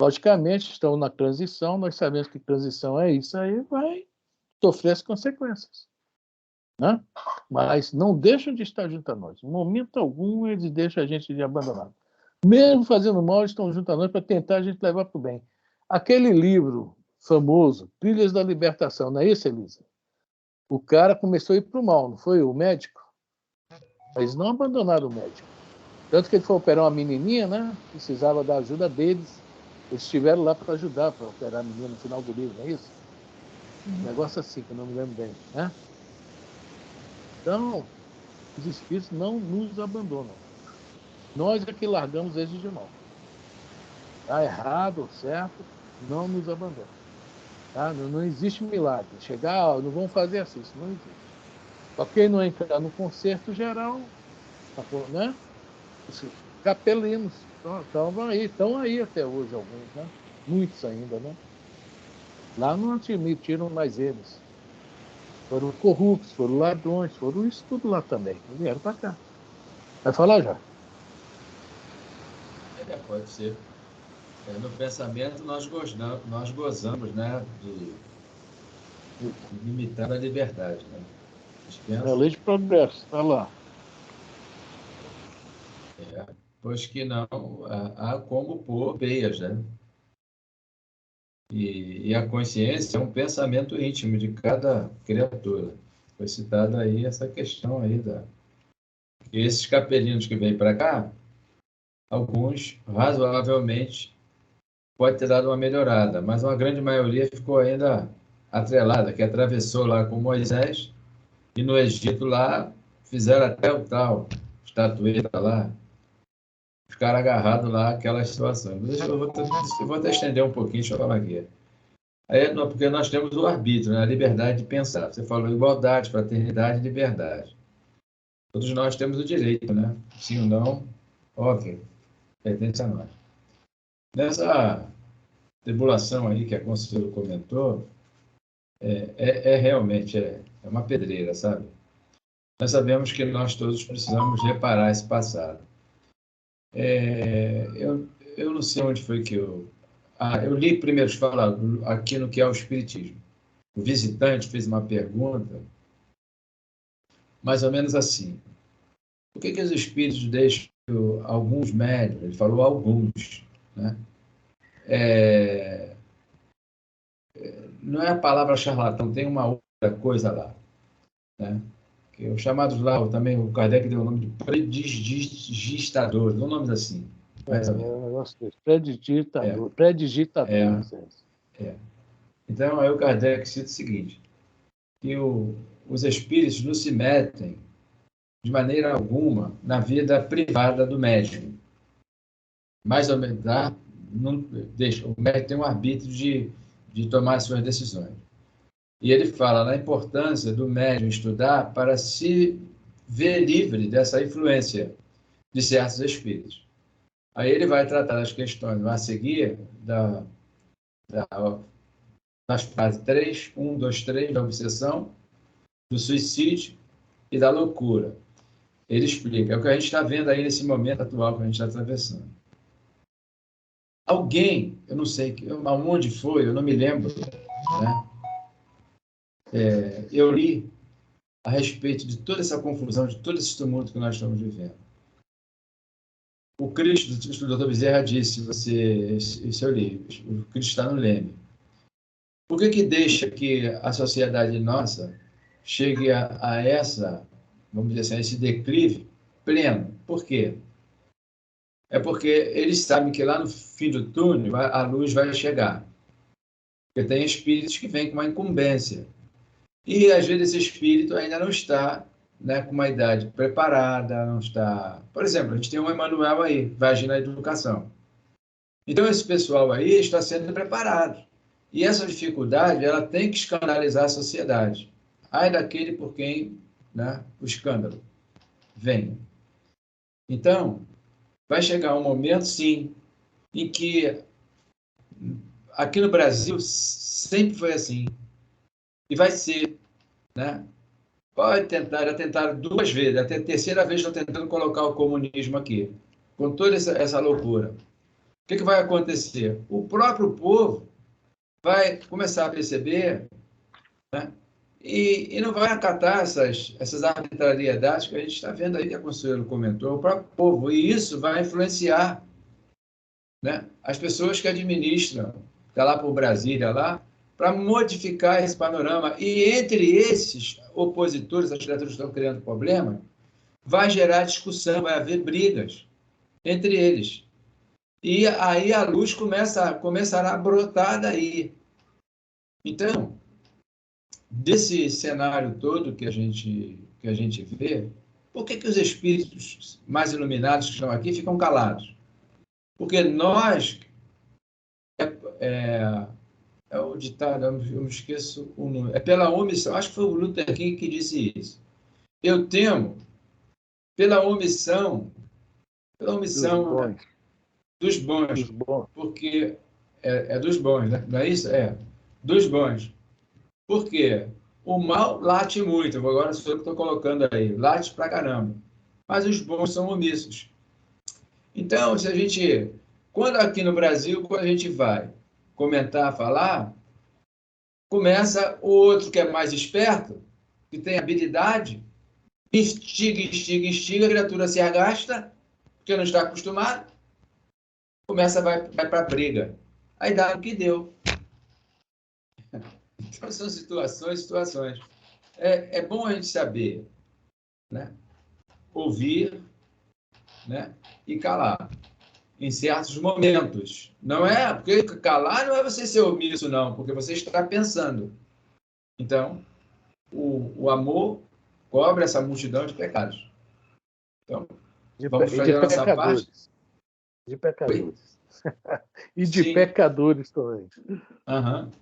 logicamente, estão na transição, nós sabemos que transição é isso aí, vai sofrer as consequências. Né? Mas não deixam de estar junto a nós. Em momento algum, eles deixam a gente de abandonado. Mesmo fazendo mal, eles estão junto a nós para tentar a gente levar para o bem. Aquele livro famoso, Trilhas da Libertação, não é isso, Elisa? O cara começou a ir para o mal, não foi? O médico? Eles não abandonaram o médico. Tanto que ele foi operar uma menininha, né? Precisava da ajuda deles. Eles estiveram lá para ajudar, para operar a menina no final do livro, não é isso? Um negócio assim, que eu não me lembro bem. Né? Então, os espíritos não nos abandonam. Nós é que largamos eles de mão. Está errado ou certo, não nos abandonam. Tá? Não existe milagre. Chegar, não vão fazer assim, isso não existe. Só quem não entrar no concerto geral, né? Os capelinos estão aí até hoje alguns, né? Muitos ainda, né? Lá não admitiram mais eles. Foram corruptos, foram ladrões, foram isso tudo lá também. Vieram para cá. Vai falar já? Pode ser. No pensamento nós gozamos, né, de limitar a liberdade. Né? É a lei de progresso, está lá. Pois que não há como pôr peias, né? E a consciência é um pensamento íntimo de cada criatura. Foi citada aí essa questão aí esses capelinos que vêm para cá, alguns razoavelmente pode ter dado uma melhorada, mas uma grande maioria ficou ainda atrelada, que atravessou lá com Moisés e no Egito lá fizeram até o tal estatueta lá, ficaram agarrados lá àquelas situações. Eu vou até estender um pouquinho, deixa eu falar aqui. Porque nós temos o arbítrio, né? A liberdade de pensar. Você falou igualdade, fraternidade e liberdade. Todos nós temos o direito, né? Sim ou não, óbvio, pertence a nós. Nessa tribulação aí que a Conselho comentou, realmente uma pedreira, sabe? Nós sabemos que nós todos precisamos reparar esse passado. Eu não sei onde foi que eu li primeiro falar aqui no que é o Espiritismo. O visitante fez uma pergunta, mais ou menos assim. Por que os espíritos deixam alguns médiuns, ele falou alguns, né? Não é a palavra charlatão, tem uma outra coisa lá, né? Que os chamados lá, também o Kardec deu o nome de predigitadores, um nome assim. Mais ou menos. Um negócio desse. Predigitadores. Então, aí o Kardec cita o seguinte, que os espíritos não se metem de maneira alguma na vida privada do médium. Mais ou menos, tá? Não, deixa, o médium tem um arbítrio de tomar suas decisões. E ele fala na importância do médium estudar para se ver livre dessa influência de certos espíritos. Aí ele vai tratar das questões a seguir nas fases 3, 1, 2, 3, da obsessão, do suicídio e da loucura. Ele explica. É o que a gente está vendo aí nesse momento atual que a gente está atravessando. Alguém, eu não sei aonde foi, eu não me lembro, né? Eu li a respeito de toda essa confusão, de todo esse tumulto que nós estamos vivendo. O Cristo, o Dr. Bezerra disse, isso eu li, o Cristo está no leme. Por que deixa que a sociedade nossa chegue a essa, vamos dizer assim, a esse declive pleno? Por quê? É porque eles sabem que lá no fim do túnel a luz vai chegar. Porque tem espíritos que vêm com uma incumbência. E, às vezes, esse espírito ainda não está, né, com uma idade preparada, não está... Por exemplo, a gente tem um Emmanuel aí, vai agir na educação. Então, esse pessoal aí está sendo preparado. E essa dificuldade, ela tem que escandalizar a sociedade. Ai daquele por quem, né, o escândalo vem. Então, vai chegar um momento, sim, em que aqui no Brasil sempre foi assim. E vai ser, né? Pode tentar, já tentaram 2 vezes, até a terceira vez estão tentando colocar o comunismo aqui, com toda essa loucura. O que vai acontecer? O próprio povo vai começar a perceber, né? E não vai acatar essas arbitrariedades que a gente está vendo aí, que a Consuelo comentou, o próprio povo, e isso vai influenciar, né, as pessoas que administram, está lá por Brasília, lá, para modificar esse panorama. E entre esses opositores, as criaturas que estão criando problema, vai gerar discussão, vai haver brigas entre eles. E aí a luz começará a brotar daí. Então, desse cenário todo que a gente vê, por que os espíritos mais iluminados que estão aqui ficam calados? Porque nós... É o ditado, eu me esqueço o nome. É pela omissão. Acho que foi o Luther King que disse isso. Eu temo pela omissão dos bons, porque é dos bons, né? Não é isso? É, dos bons. Por quê? O mal late muito. Agora sou eu que estou colocando aí. Late pra caramba. Mas os bons são omissos. Então, se a gente... Quando aqui no Brasil, quando a gente vai comentar, falar... Começa o outro que é mais esperto, que tem habilidade, instiga, a criatura se agasta, porque não está acostumado, vai para a briga. Aí dá o que deu. Então, são situações. É bom a gente saber, né? Ouvir, né? E calar em certos momentos. Não é, porque calar não é você ser omisso, não, porque você está pensando. Então, o amor cobre essa multidão de pecados. Então, vamos fazer a nossa parte. De pecadores. E de Sim. Pecadores também. Uhum.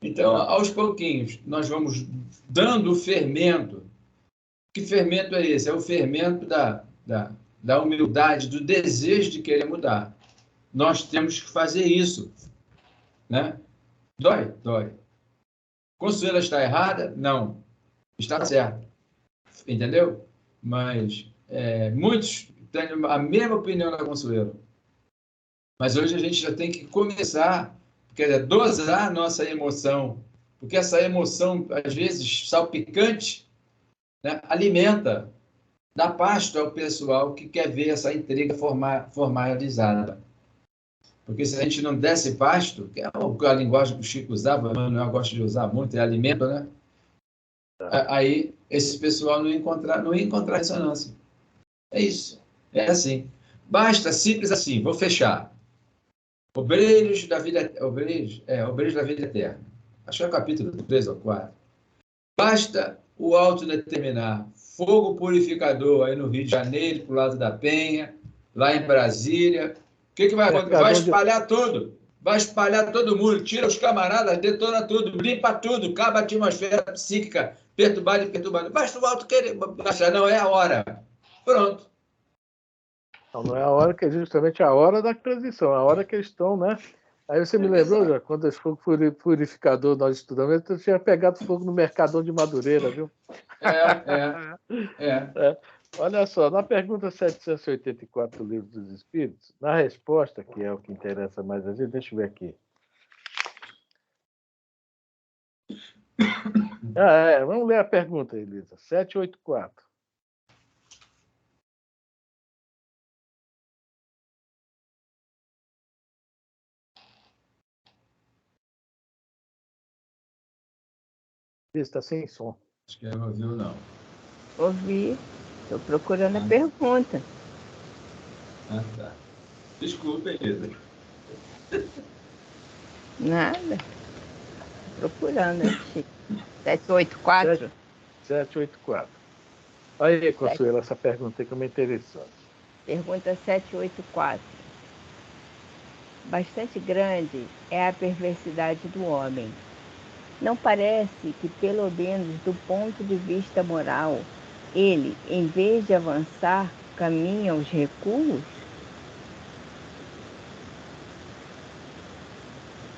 Então, aos pouquinhos, nós vamos dando o fermento. Que fermento é esse? É o fermento da humildade, do desejo de querer mudar. Nós temos que fazer isso. Né? Dói. Consuelo está errada? Não. Está certo. Entendeu? Mas muitos têm a mesma opinião da Consuelo. Mas hoje a gente já tem que começar, quer dizer, dosar a nossa emoção, porque essa emoção, às vezes, salpicante, né, alimenta, dá pasto ao pessoal que quer ver essa intriga formalizada. Porque se a gente não desse pasto, que é a linguagem que o Chico usava, o Manuel gosta de usar muito, é alimento, né? Aí esse pessoal não ia encontrar ressonância. É isso. É assim. Basta, simples assim. Vou fechar. Obreiros da vida eterna. Acho que é o capítulo 3 ou 4. Basta o autodeterminar. Fogo purificador aí no Rio de Janeiro, pro lado da Penha, lá em Brasília. O que vai acontecer? Vai espalhar tudo. Vai espalhar todo mundo. Tira os camaradas, detona tudo, limpa tudo, acaba a atmosfera psíquica perturbada e perturbada. Basta o alto querer. Basta, não é a hora. Pronto. Não é a hora que é justamente a hora da transição, a hora que eles estão, né? Aí você me lembrou, já, quando esse fogo purificador nós estudamos, eu tinha pegado fogo no Mercadão de Madureira, viu? Olha só, na pergunta 784 do Livro dos Espíritos, na resposta, que é o que interessa mais a gente, deixa eu ver aqui. Vamos ler a pergunta, Elisa. 784. Está sem som. Acho que ela não ouviu, não. Ouvi. Estou procurando a pergunta. Ah, tá. Desculpa, Elisa. Nada. Procurando aqui. 784? 784. Olha aí, Consuelo, essa pergunta aí que é interessante. Pergunta 784. Bastante grande é a perversidade do homem. Não parece que, pelo menos do ponto de vista moral, ele, em vez de avançar, caminha aos recuos?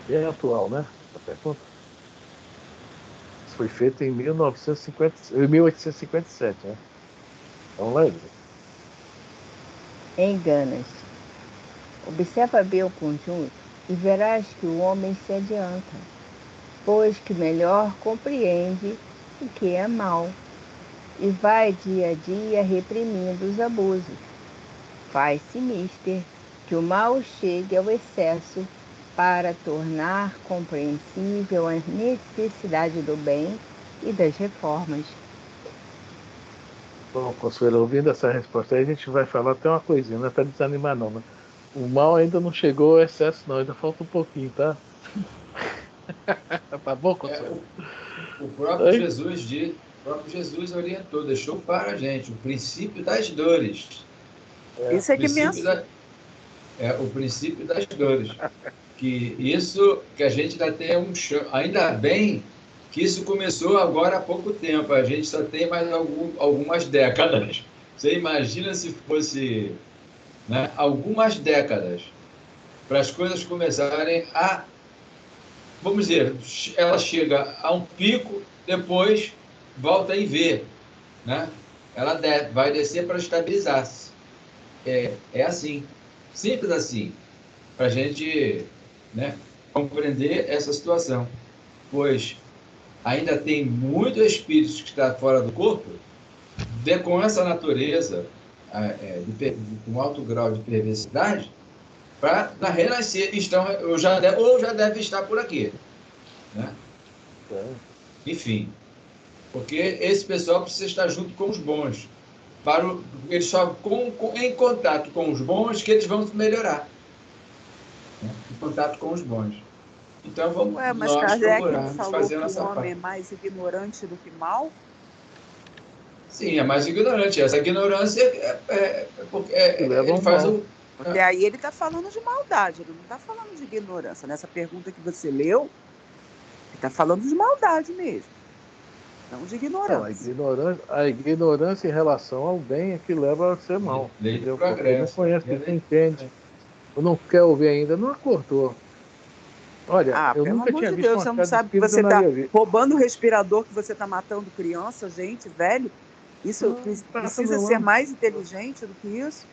É atual, né? A pergunta. Isso foi feito em 1857, né? Vamos lá, Elisa. Enganas-te. Observa bem o conjunto e verás que o homem se adianta, pois que melhor compreende o que é mal, e vai dia a dia reprimindo os abusos. Faz-se mister que o mal chegue ao excesso para tornar compreensível a necessidade do bem e das reformas. Bom, Consuelo, ouvindo essa resposta aí, a gente vai falar até uma coisinha, não é para desanimar não, né? O mal ainda não chegou ao excesso não, ainda falta um pouquinho, tá? Tá bom, Consuelo? O próprio Jesus orientou, deixou para a gente o princípio das dores. Isso é que me O princípio das dores. Que isso que a gente ainda tem um chão. Ainda bem que isso começou agora há pouco tempo. A gente só tem mais algumas décadas. Você imagina se fosse, né, algumas décadas para as coisas começarem a, vamos dizer, ela chega a um pico, depois volta em V, né? Ela vai descer para estabilizar-se. É assim, simples assim, para a gente, né, compreender essa situação. Pois ainda tem muitos espíritos que estão fora do corpo, com essa natureza, com alto grau de perversidade, para renascer, ou já deve estar por aqui. Né? Enfim, porque esse pessoal precisa estar junto com os bons. Eles só em contato com os bons que eles vão melhorar. Né? Em contato com os bons. Então, vamos mas nós Kardec procurarmos falou fazer que o nossa homem parte. é mais ignorante do que mal? Sim, é mais ignorante. Essa ignorância ele faz o... Porque aí ele está falando de maldade, ele não está falando de ignorância. Nessa pergunta que você leu, ele está falando de maldade mesmo, não de ignorância. Não, a ignorância em relação ao bem é que leva a ser mal. Entendeu? Porque ele não conhece, ele não entende, ou não quer ouvir ainda, não acordou. Olha, eu pelo nunca amor tinha de visto Deus, uma você não casa sabe que espírita você na está minha vida. roubando o respirador, que você está matando criança, gente, velho. Isso precisa ser mais inteligente do que isso?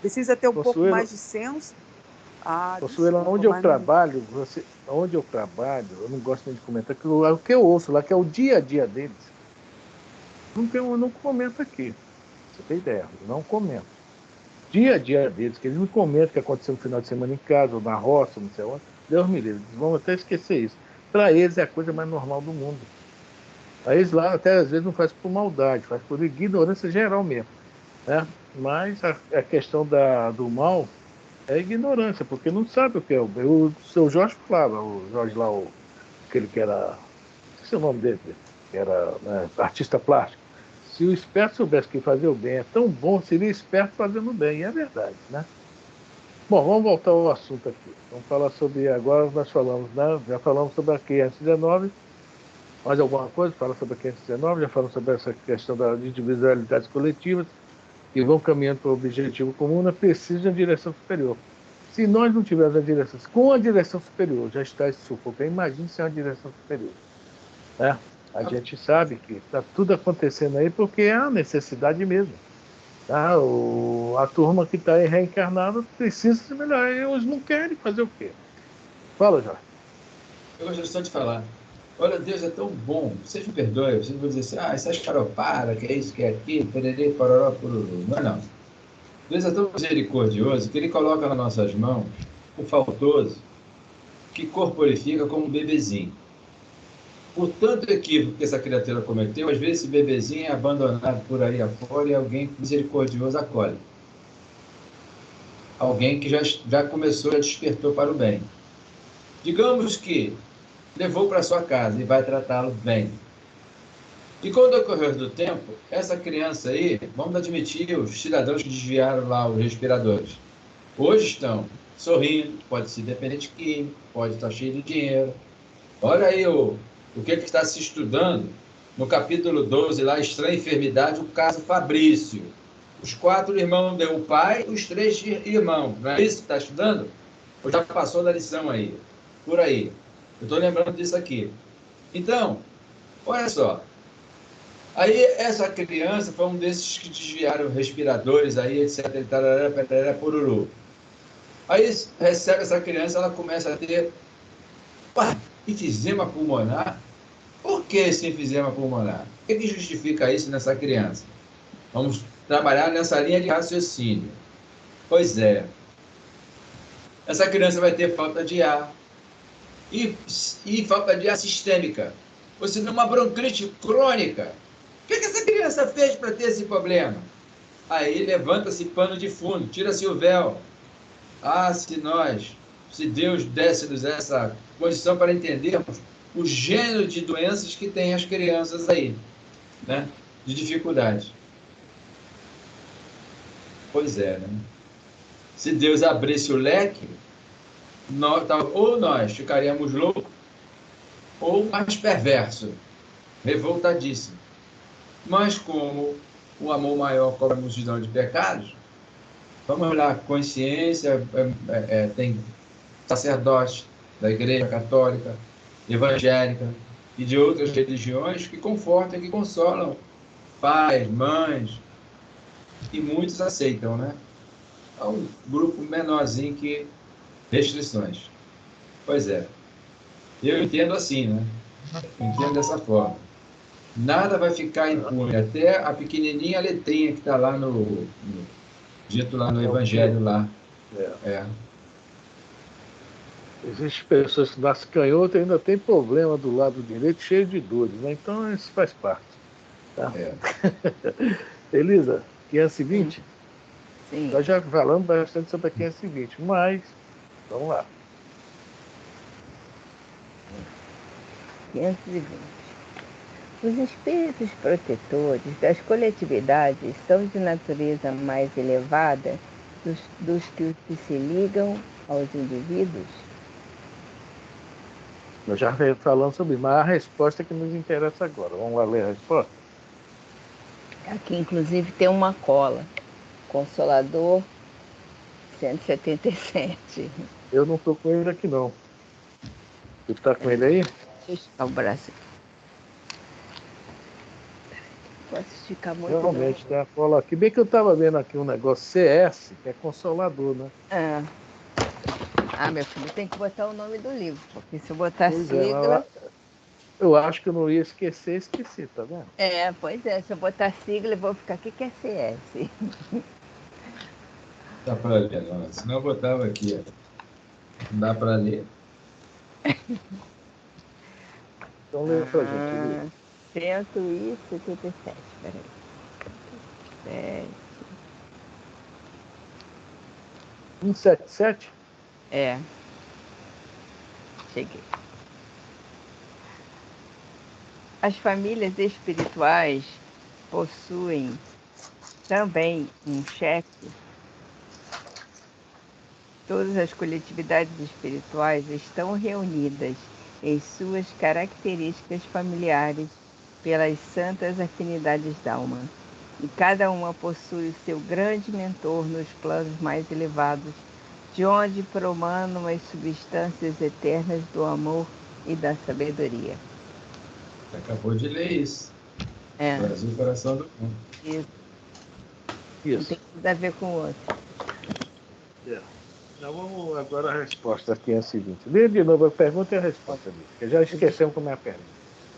Precisa ter um pouco mais de senso? Consuelo, onde eu trabalho, eu não gosto nem de comentar, o que eu ouço lá, que é o dia a dia deles, eu não comento aqui. Você tem ideia, eu não comento. Dia a dia deles, que eles não comentam o que aconteceu no final de semana em casa, ou na roça, não sei onde. Deus me livre, eles vão até esquecer isso. Para eles é a coisa mais normal do mundo. Aí eles lá até às vezes não faz por maldade, faz por ignorância geral mesmo. Né? Mas a questão do mal é ignorância, porque não sabe o que é. O seu Jorge falava, o Jorge lá, aquele que era. Não sei o nome dele, que era, né, artista plástico. Se o esperto soubesse que fazer o bem é tão bom, seria esperto fazendo o bem. E é verdade, né? Bom, vamos voltar ao assunto aqui. Vamos falar sobre. Agora nós falamos, né? Já falamos sobre a 519. Mais alguma coisa? Fala sobre a 519, já falamos sobre essa questão das individualidades coletivas, que vão caminhando para o objetivo comum, não precisa de uma direção superior. Se nós não tivermos a direção, com a direção superior, já está esse sufoco. Imagine se é uma direção superior. Né? A gente sabe que está tudo acontecendo aí porque é a necessidade mesmo. Tá? A turma que está aí reencarnada precisa se melhorar. Eles não querem fazer o quê? Fala, Jorge. Eu gostaria só de falar. Olha, Deus é tão bom. Vocês me perdoem, vocês vão dizer assim, isso é escaropada, que é isso, que é aquilo, pererê, pororó, pororô. Mas não. Deus é tão misericordioso que Ele coloca nas nossas mãos o faltoso que corporifica como um bebezinho. Por tanto equívoco que essa criatura cometeu, às vezes esse bebezinho é abandonado por aí afora e alguém misericordioso acolhe. Alguém que já começou, já despertou para o bem. Digamos que levou para sua casa e vai tratá-lo bem. E com o decorrer do tempo, essa criança aí, vamos admitir os cidadãos que desviaram lá os respiradores, hoje estão sorrindo, pode ser dependente químico, pode estar cheio de dinheiro. Olha aí o que está se estudando no capítulo 12, lá, Estranha Enfermidade, o caso Fabrício. Os 4 irmãos, o pai, os 3 irmãos. Não é isso que está estudando? Ou já passou da lição aí? Por aí. Eu estou lembrando disso aqui. Então, olha só. Aí essa criança foi um desses que desviaram respiradores aí, etc. Tarará, perará, pururu. Aí recebe essa criança, ela começa a ter enfisema pulmonar. Por que esse enfisema pulmonar? O que justifica isso nessa criança? Vamos trabalhar nessa linha de raciocínio. Pois é. Essa criança vai ter falta de ar e falta de ar sistêmica. Ou seja, uma bronquite crônica. O que essa criança fez para ter esse problema? Aí levanta-se pano de fundo, tira-se o véu. Se Deus desse-nos essa condição para entendermos o gênero de doenças que tem as crianças aí, né? De dificuldade. Pois é, né? Se Deus abrisse o leque, ou nós ficaríamos loucos, ou mais perverso, revoltadíssimo. Mas como o amor maior cobre a multidão de pecados, vamos lá, consciência, tem sacerdotes da Igreja Católica, evangélica e de outras religiões que confortam e que consolam pais, mães, e muitos aceitam, né? É um grupo menorzinho que restrições. Pois é. Eu entendo assim, né? Eu entendo dessa forma. Nada vai ficar impune, até a pequenininha letrinha que está lá dito lá no Evangelho lá. Existem pessoas que nascem canhoto e ainda tem problema do lado direito cheio de dores, né? Então isso faz parte. Tá? Elisa, 520? Sim. Nós já falamos bastante sobre a 520, mas vamos lá. 520. Os espíritos protetores das coletividades são de natureza mais elevada dos que se ligam aos indivíduos? Nós já falamos sobre isso, mas a resposta é que nos interessa agora. Vamos lá ler a resposta? Aqui, inclusive, tem uma cola. Consolador 177. Eu não estou com ele aqui, não. Você está com ele aí? Deixa eu esticar o braço. Posso esticar muito. Realmente, tem a cola aqui. Bem que eu estava vendo aqui um negócio CS, que é Consolador, né? Meu filho, tem que botar o nome do livro, porque se eu botar sigla... Eu acho que eu não ia esqueci, tá vendo? Pois é, se eu botar sigla, eu vou ficar, o que é CS? Dá para ler, não. Senão eu botava aqui, ó. Não dá para ler. Então lê pra gente. 177, peraí. 177? Cheguei. As famílias espirituais possuem também um chefe. Todas as coletividades espirituais estão reunidas em suas características familiares pelas santas afinidades da alma. E cada uma possui o seu grande mentor nos planos mais elevados, de onde promanam as substâncias eternas do amor e da sabedoria. Acabou de ler isso. Brasil, coração do mundo. Isso. Não tem nada a ver com o outro. Então, vamos agora a resposta aqui é a seguinte. Lê de novo a pergunta e a resposta dele, porque já esquecemos como é a pergunta.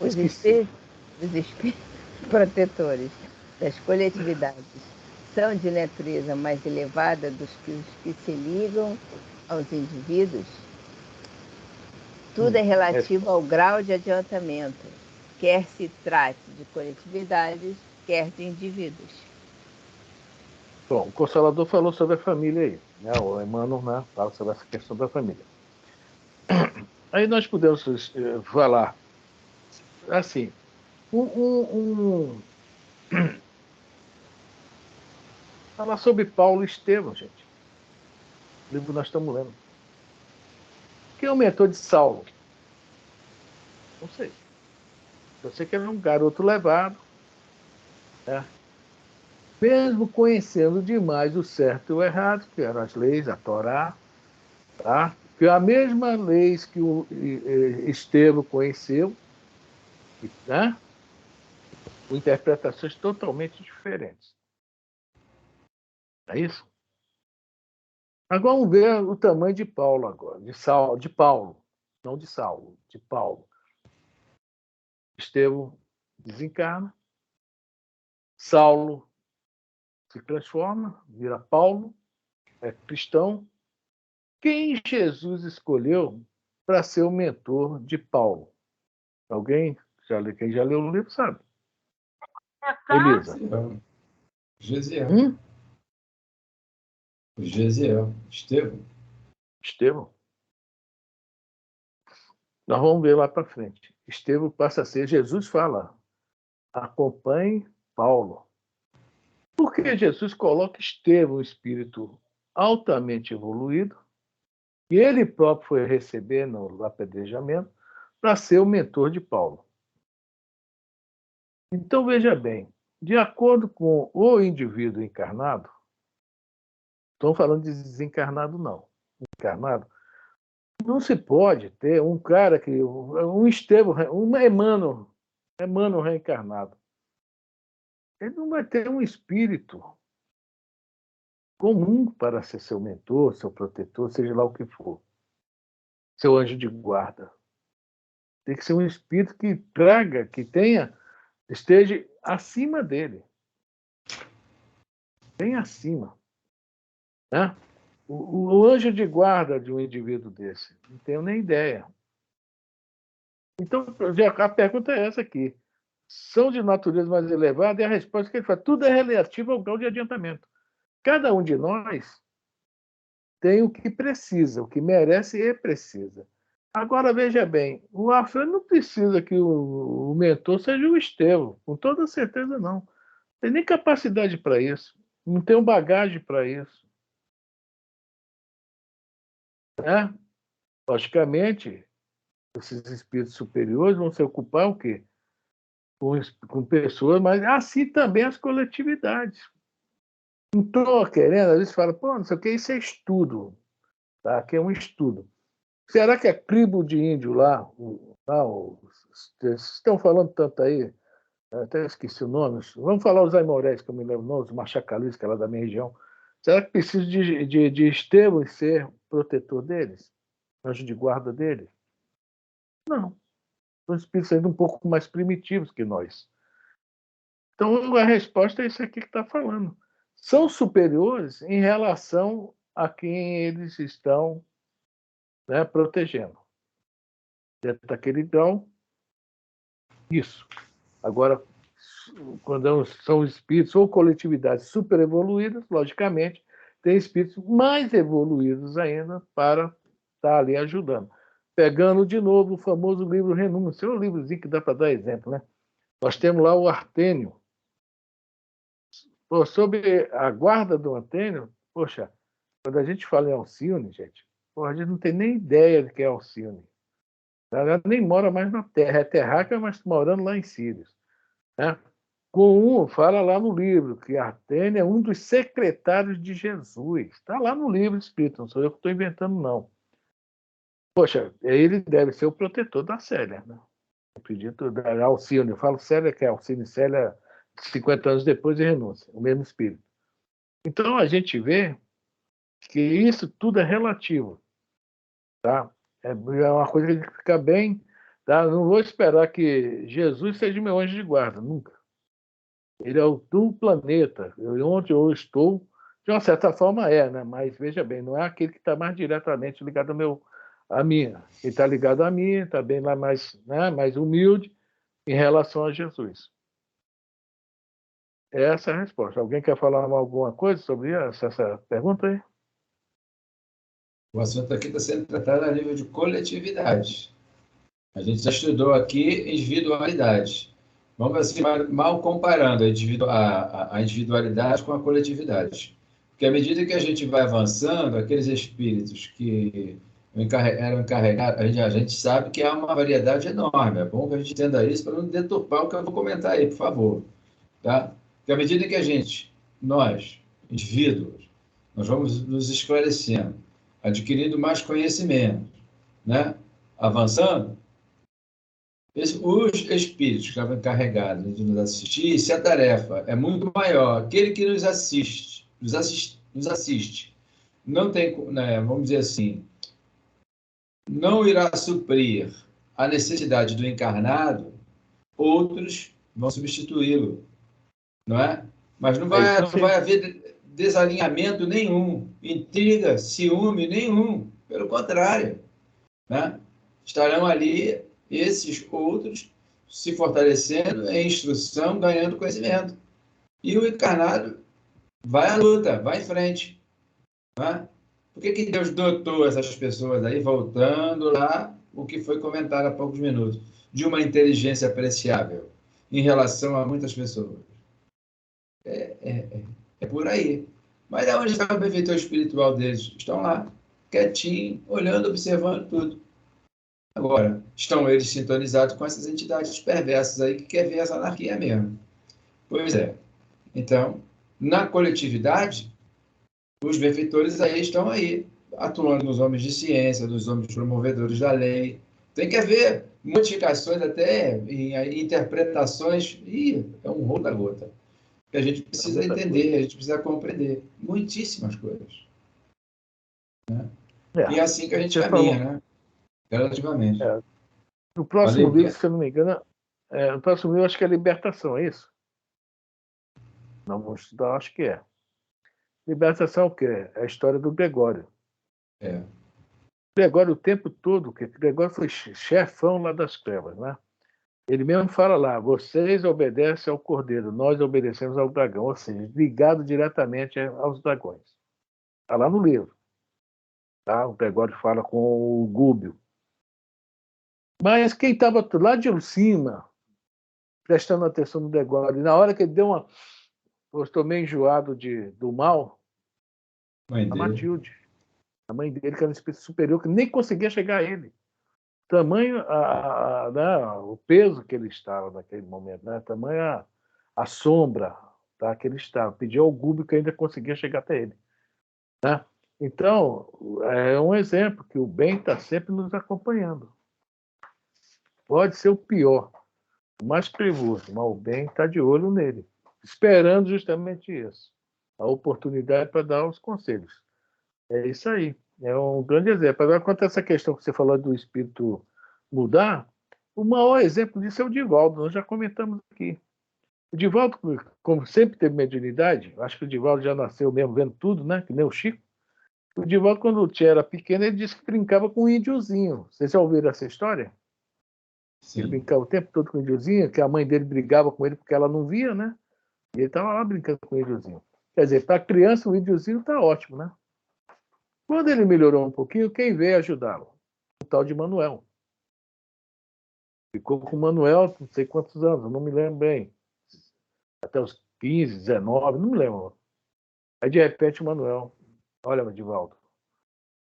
Os espíritos protetores das coletividades são de natureza mais elevada dos que os que se ligam aos indivíduos? Tudo é relativo ao grau de adiantamento, quer se trate de coletividades, quer de indivíduos. Bom, o Consolador falou sobre a família aí, né? O Emmanuel, né, fala sobre essa questão da família. Aí nós podemos falar assim, falar sobre Paulo e Estevão, gente. O livro que nós estamos lendo. Quem é o mentor de Saulo? Não sei. Eu sei que ele é um garoto levado, né? Mesmo conhecendo demais o certo e o errado, que eram as leis, a Torá, tá? Que é a mesma leis que o Estevão conheceu, né? Com interpretações totalmente diferentes. É isso? Agora vamos ver o tamanho de Paulo agora, de Paulo, não de Saulo, de Paulo. Estevão desencarna, Saulo se transforma, vira Paulo, é cristão. Quem Jesus escolheu para ser o mentor de Paulo? Alguém? Quem já leu o livro sabe. Elisa. Gesiel. Gesiel. Estevão. Estevão. Nós vamos ver lá para frente. Estevão passa a ser, Jesus fala, acompanhe Paulo. Porque Jesus coloca Estevão, um espírito altamente evoluído, e ele próprio foi receber no apedrejamento para ser o mentor de Paulo. Então, veja bem, de acordo com o indivíduo encarnado, estão falando de desencarnado, não. Encarnado, não se pode ter um cara que, um Estevão, um Emmanuel reencarnado. Ele não vai ter um espírito comum para ser seu mentor, seu protetor, seja lá o que for. Seu anjo de guarda. Tem que ser um espírito que traga, que tenha, esteja acima dele. Bem acima. Né? O anjo de guarda de um indivíduo desse, não tenho nem ideia. Então, a pergunta é essa aqui. São de natureza mais elevada? E a resposta que ele faz, tudo é relativo ao grau de adiantamento. Cada um de nós tem o que precisa, o que merece e precisa. Agora, veja bem, o Alfredo não precisa que o mentor seja o Estevão, com toda certeza não. Não tem nem capacidade para isso, não tem bagagem para isso. Né? Logicamente, esses espíritos superiores vão se ocupar o quê? Com pessoas, mas assim também as coletividades. Não estou querendo, às vezes fala, pô, não sei o que, isso é estudo. Tá? Aqui é um estudo. Será que a tribo de índio lá, vocês estão falando tanto aí, até esqueci o nome, vamos falar os aimorés, que eu me lembro, não, os machacalis, que é lá da minha região. Será que precisa de Estevão ser protetor deles? Anjo de guarda deles? Não. São espíritos ainda um pouco mais primitivos que nós. Então, a resposta é isso aqui que está falando. São superiores em relação a quem eles estão, né, protegendo. Dentro daquele grau, isso. Agora, quando são espíritos ou coletividades super evoluídas, logicamente, tem espíritos mais evoluídos ainda para estar ali ajudando. Pegando de novo o famoso livro Renúncia, é um livrozinho que dá para dar exemplo, né? Nós temos lá o Artênio. Pô, sobre a guarda do Artênio, poxa, quando a gente fala em Alcione, gente, pô, a gente não tem nem ideia de que é Alcione. Ela nem mora mais na Terra, é terráquea, mas morando lá em Sírios. Né? Fala lá no livro que Artênio é um dos secretários de Jesus. Está lá no livro escrito, não sou eu que estou inventando, não. Poxa, ele deve ser o protetor da Célia. Né? Eu acredito da Alcione. Eu falo Célia, que é Alcine Célia, 50 anos depois de renúncia, o mesmo espírito. Então, a gente vê que isso tudo é relativo. Tá? É uma coisa que a gente fica bem. Tá? Não vou esperar que Jesus seja meu anjo de guarda, nunca. Ele é o do planeta. Onde eu estou, de uma certa forma né? Mas veja bem, não é aquele que está mais diretamente ligado a mim. Ele está ligado a mim, está bem lá mais, né? Mais humilde em relação a Jesus. Essa é a resposta. Alguém quer falar alguma coisa sobre essa pergunta aí? O assunto aqui está sendo tratado a nível de coletividade. A gente já estudou aqui individualidade. Vamos assim, mal comparando a individualidade com a coletividade. Porque à medida que a gente vai avançando, aqueles espíritos que eram encarregados, a gente sabe que há uma variedade enorme. É bom que a gente entenda isso para não deturpar o que eu vou comentar aí, por favor. Tá? Porque à medida que nós, indivíduos, nós vamos nos esclarecendo, adquirindo mais conhecimento, né? Avançando, os espíritos que estavam encarregados de nos assistir, se a tarefa é muito maior, aquele que nos assiste, não tem, né, vamos dizer assim, não irá suprir a necessidade do encarnado, outros vão substituí-lo, não é? Mas não vai haver desalinhamento nenhum, intriga, ciúme nenhum, pelo contrário, né? Estarão ali esses outros se fortalecendo em instrução, ganhando conhecimento. E o encarnado vai à luta, vai em frente. Né? Por que Deus dotou essas pessoas aí, voltando lá, o que foi comentado há poucos minutos, de uma inteligência apreciável em relação a muitas pessoas? É por aí. Mas é onde está o benfeitor espiritual deles? Estão lá, quietinho, olhando, observando tudo. Agora, estão eles sintonizados com essas entidades perversas aí que quer ver essa anarquia mesmo. Pois é. Então, na coletividade, os benfeitores aí estão aí, atuando nos homens de ciência, nos homens promovedores da lei. Tem que haver modificações até em interpretações, e é um rolo da gota. Que a gente precisa entender, a gente precisa compreender muitíssimas coisas. Né? E é assim que a gente caminha, né? Relativamente. No próximo livro, se eu não me engano, no próximo livro acho que é Libertação, é isso? Não vou estudar, acho que é. Libertação é o quê? É a história do Gregório. Gregório o tempo todo, porque Gregório foi chefão lá das trevas, né? Ele mesmo fala lá, vocês obedecem ao cordeiro, nós obedecemos ao dragão, ou seja, ligado diretamente aos dragões. Está lá no livro. Tá? O Gregório fala com o Gúbio. Mas quem estava lá de cima, prestando atenção no Gregório, e na hora que ele deu uma... Eu estou meio enjoado do mal, a Matilde. A mãe dele, que era um espírito superior, que nem conseguia chegar a ele. Tamanho né, o peso que ele estava naquele momento, né? Tamanho a sombra, tá, que ele estava. Pediu ao Gúbio que ainda conseguia chegar até ele. Né? Então, é um exemplo que o bem está sempre nos acompanhando. Pode ser o pior, o mais perigoso, mas o bem está de olho nele, esperando justamente isso. A oportunidade para dar os conselhos. É isso aí. É um grande exemplo. Agora, quanto a essa questão que você falou do espírito mudar, o maior exemplo disso é o Divaldo. Nós já comentamos aqui. O Divaldo, como sempre teve mediunidade, acho que o Divaldo já nasceu mesmo vendo tudo, né? Que nem o Chico. O Divaldo, quando o Tia era pequeno, ele disse que brincava com um índiozinho. Vocês já ouviram essa história? Sim. Ele brincava o tempo todo com o índiozinho, que a mãe dele brigava com ele porque ela não via, né? E ele estava lá brincando com o índiozinho. Quer dizer, para a criança, o índiozinho está ótimo, né? Quando ele melhorou um pouquinho, quem veio ajudá-lo? O tal de Manuel. Ficou com o Manuel, não sei quantos anos, não me lembro bem. Até os 15, 19, não me lembro. Aí, de repente, o Manuel, olha, Divaldo,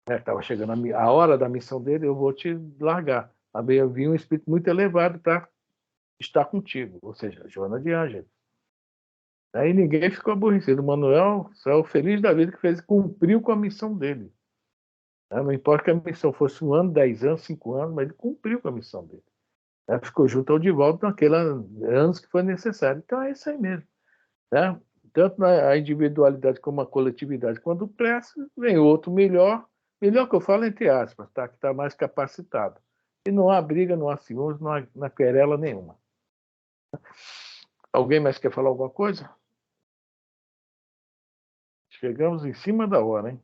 estava chegando a hora da missão dele, eu vou te largar. Eu vi um espírito muito elevado para estar contigo, ou seja, Joana de Ângeles. Aí ninguém ficou aborrecido. O Manuel saiu feliz da vida que cumpriu com a missão dele. Não importa que a missão fosse 1 ano, 10 anos, 5 anos, mas ele cumpriu com a missão dele. Ficou junto ao Divaldo naqueles anos que foi necessário. Então é isso aí mesmo. Né? tanto a individualidade como a coletividade, quando cresce, vem outro melhor que eu falo entre aspas, tá? Que está mais capacitado. E não há briga, não há ciúmes, não há querela nenhuma. Alguém mais quer falar alguma coisa? Chegamos em cima da hora, hein?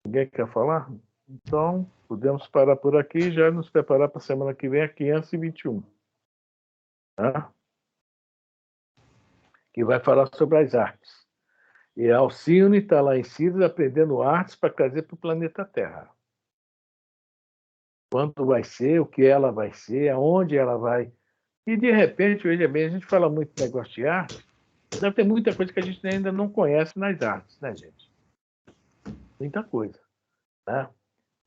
Ninguém quer falar? Então, podemos parar por aqui e já nos preparar para a semana que vem, a 521. Tá? Que vai falar sobre as artes. E a Alcione está lá em Sirius aprendendo artes para trazer para o planeta Terra. Quando vai ser, o que ela vai ser, aonde ela vai. E, de repente, veja bem, a gente fala muito de negócio de arte, deve ter muita coisa que a gente ainda não conhece nas artes, né, gente? Muita coisa. Né?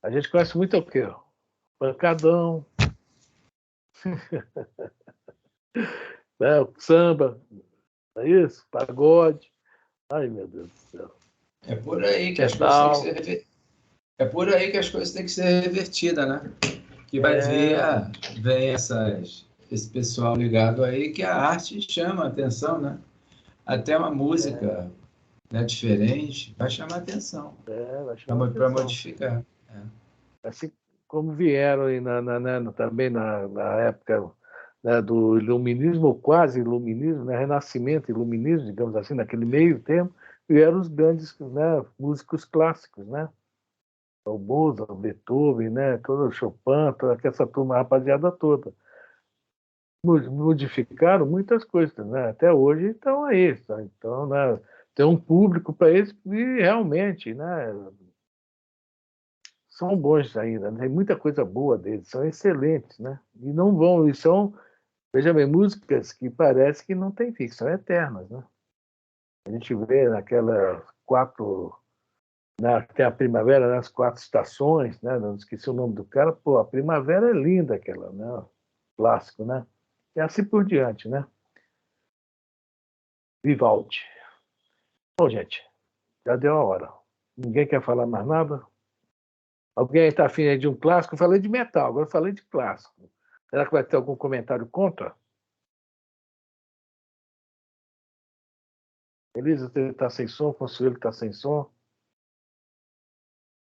A gente conhece muito o quê? Pancadão, né? O samba, não é isso? Pagode. Ai, meu Deus do céu. É por aí que as coisas Metal. têm que ser É por aí que as coisas têm que ser revertidas, né? Que vai ver, vem esse pessoal ligado aí que a arte chama a atenção, né? Até uma música né, diferente vai chamar a atenção. Vai chamar Para atenção. modificar. Assim como vieram aí também na época, né, do iluminismo, ou quase iluminismo, né, renascimento iluminismo, digamos assim, naquele meio termo, vieram os grandes, né, músicos clássicos, né? O Mozart, o Beethoven, né, todo o Chopin, toda essa turma, a rapaziada toda. Modificaram muitas coisas, né? Até hoje estão aí, tá? Então, né, tem um público para eles e realmente, né, são bons ainda, né? Tem muita coisa boa deles, são excelentes, né? E não vão, e são, veja bem, músicas que parece que não tem fim, são eternas, né? A gente vê naquelas quatro, tem a primavera, nas 4 estações, né? Não esqueci o nome do cara, pô, a primavera é linda aquela, né? Clássico, né? E assim por diante, né? Vivaldi. Bom, gente, já deu a hora. Ninguém quer falar mais nada? Alguém está afim aí de um clássico? Eu falei de metal, agora eu falei de clássico. Será que vai ter algum comentário contra? Elisa está sem som, Consuelo está sem som.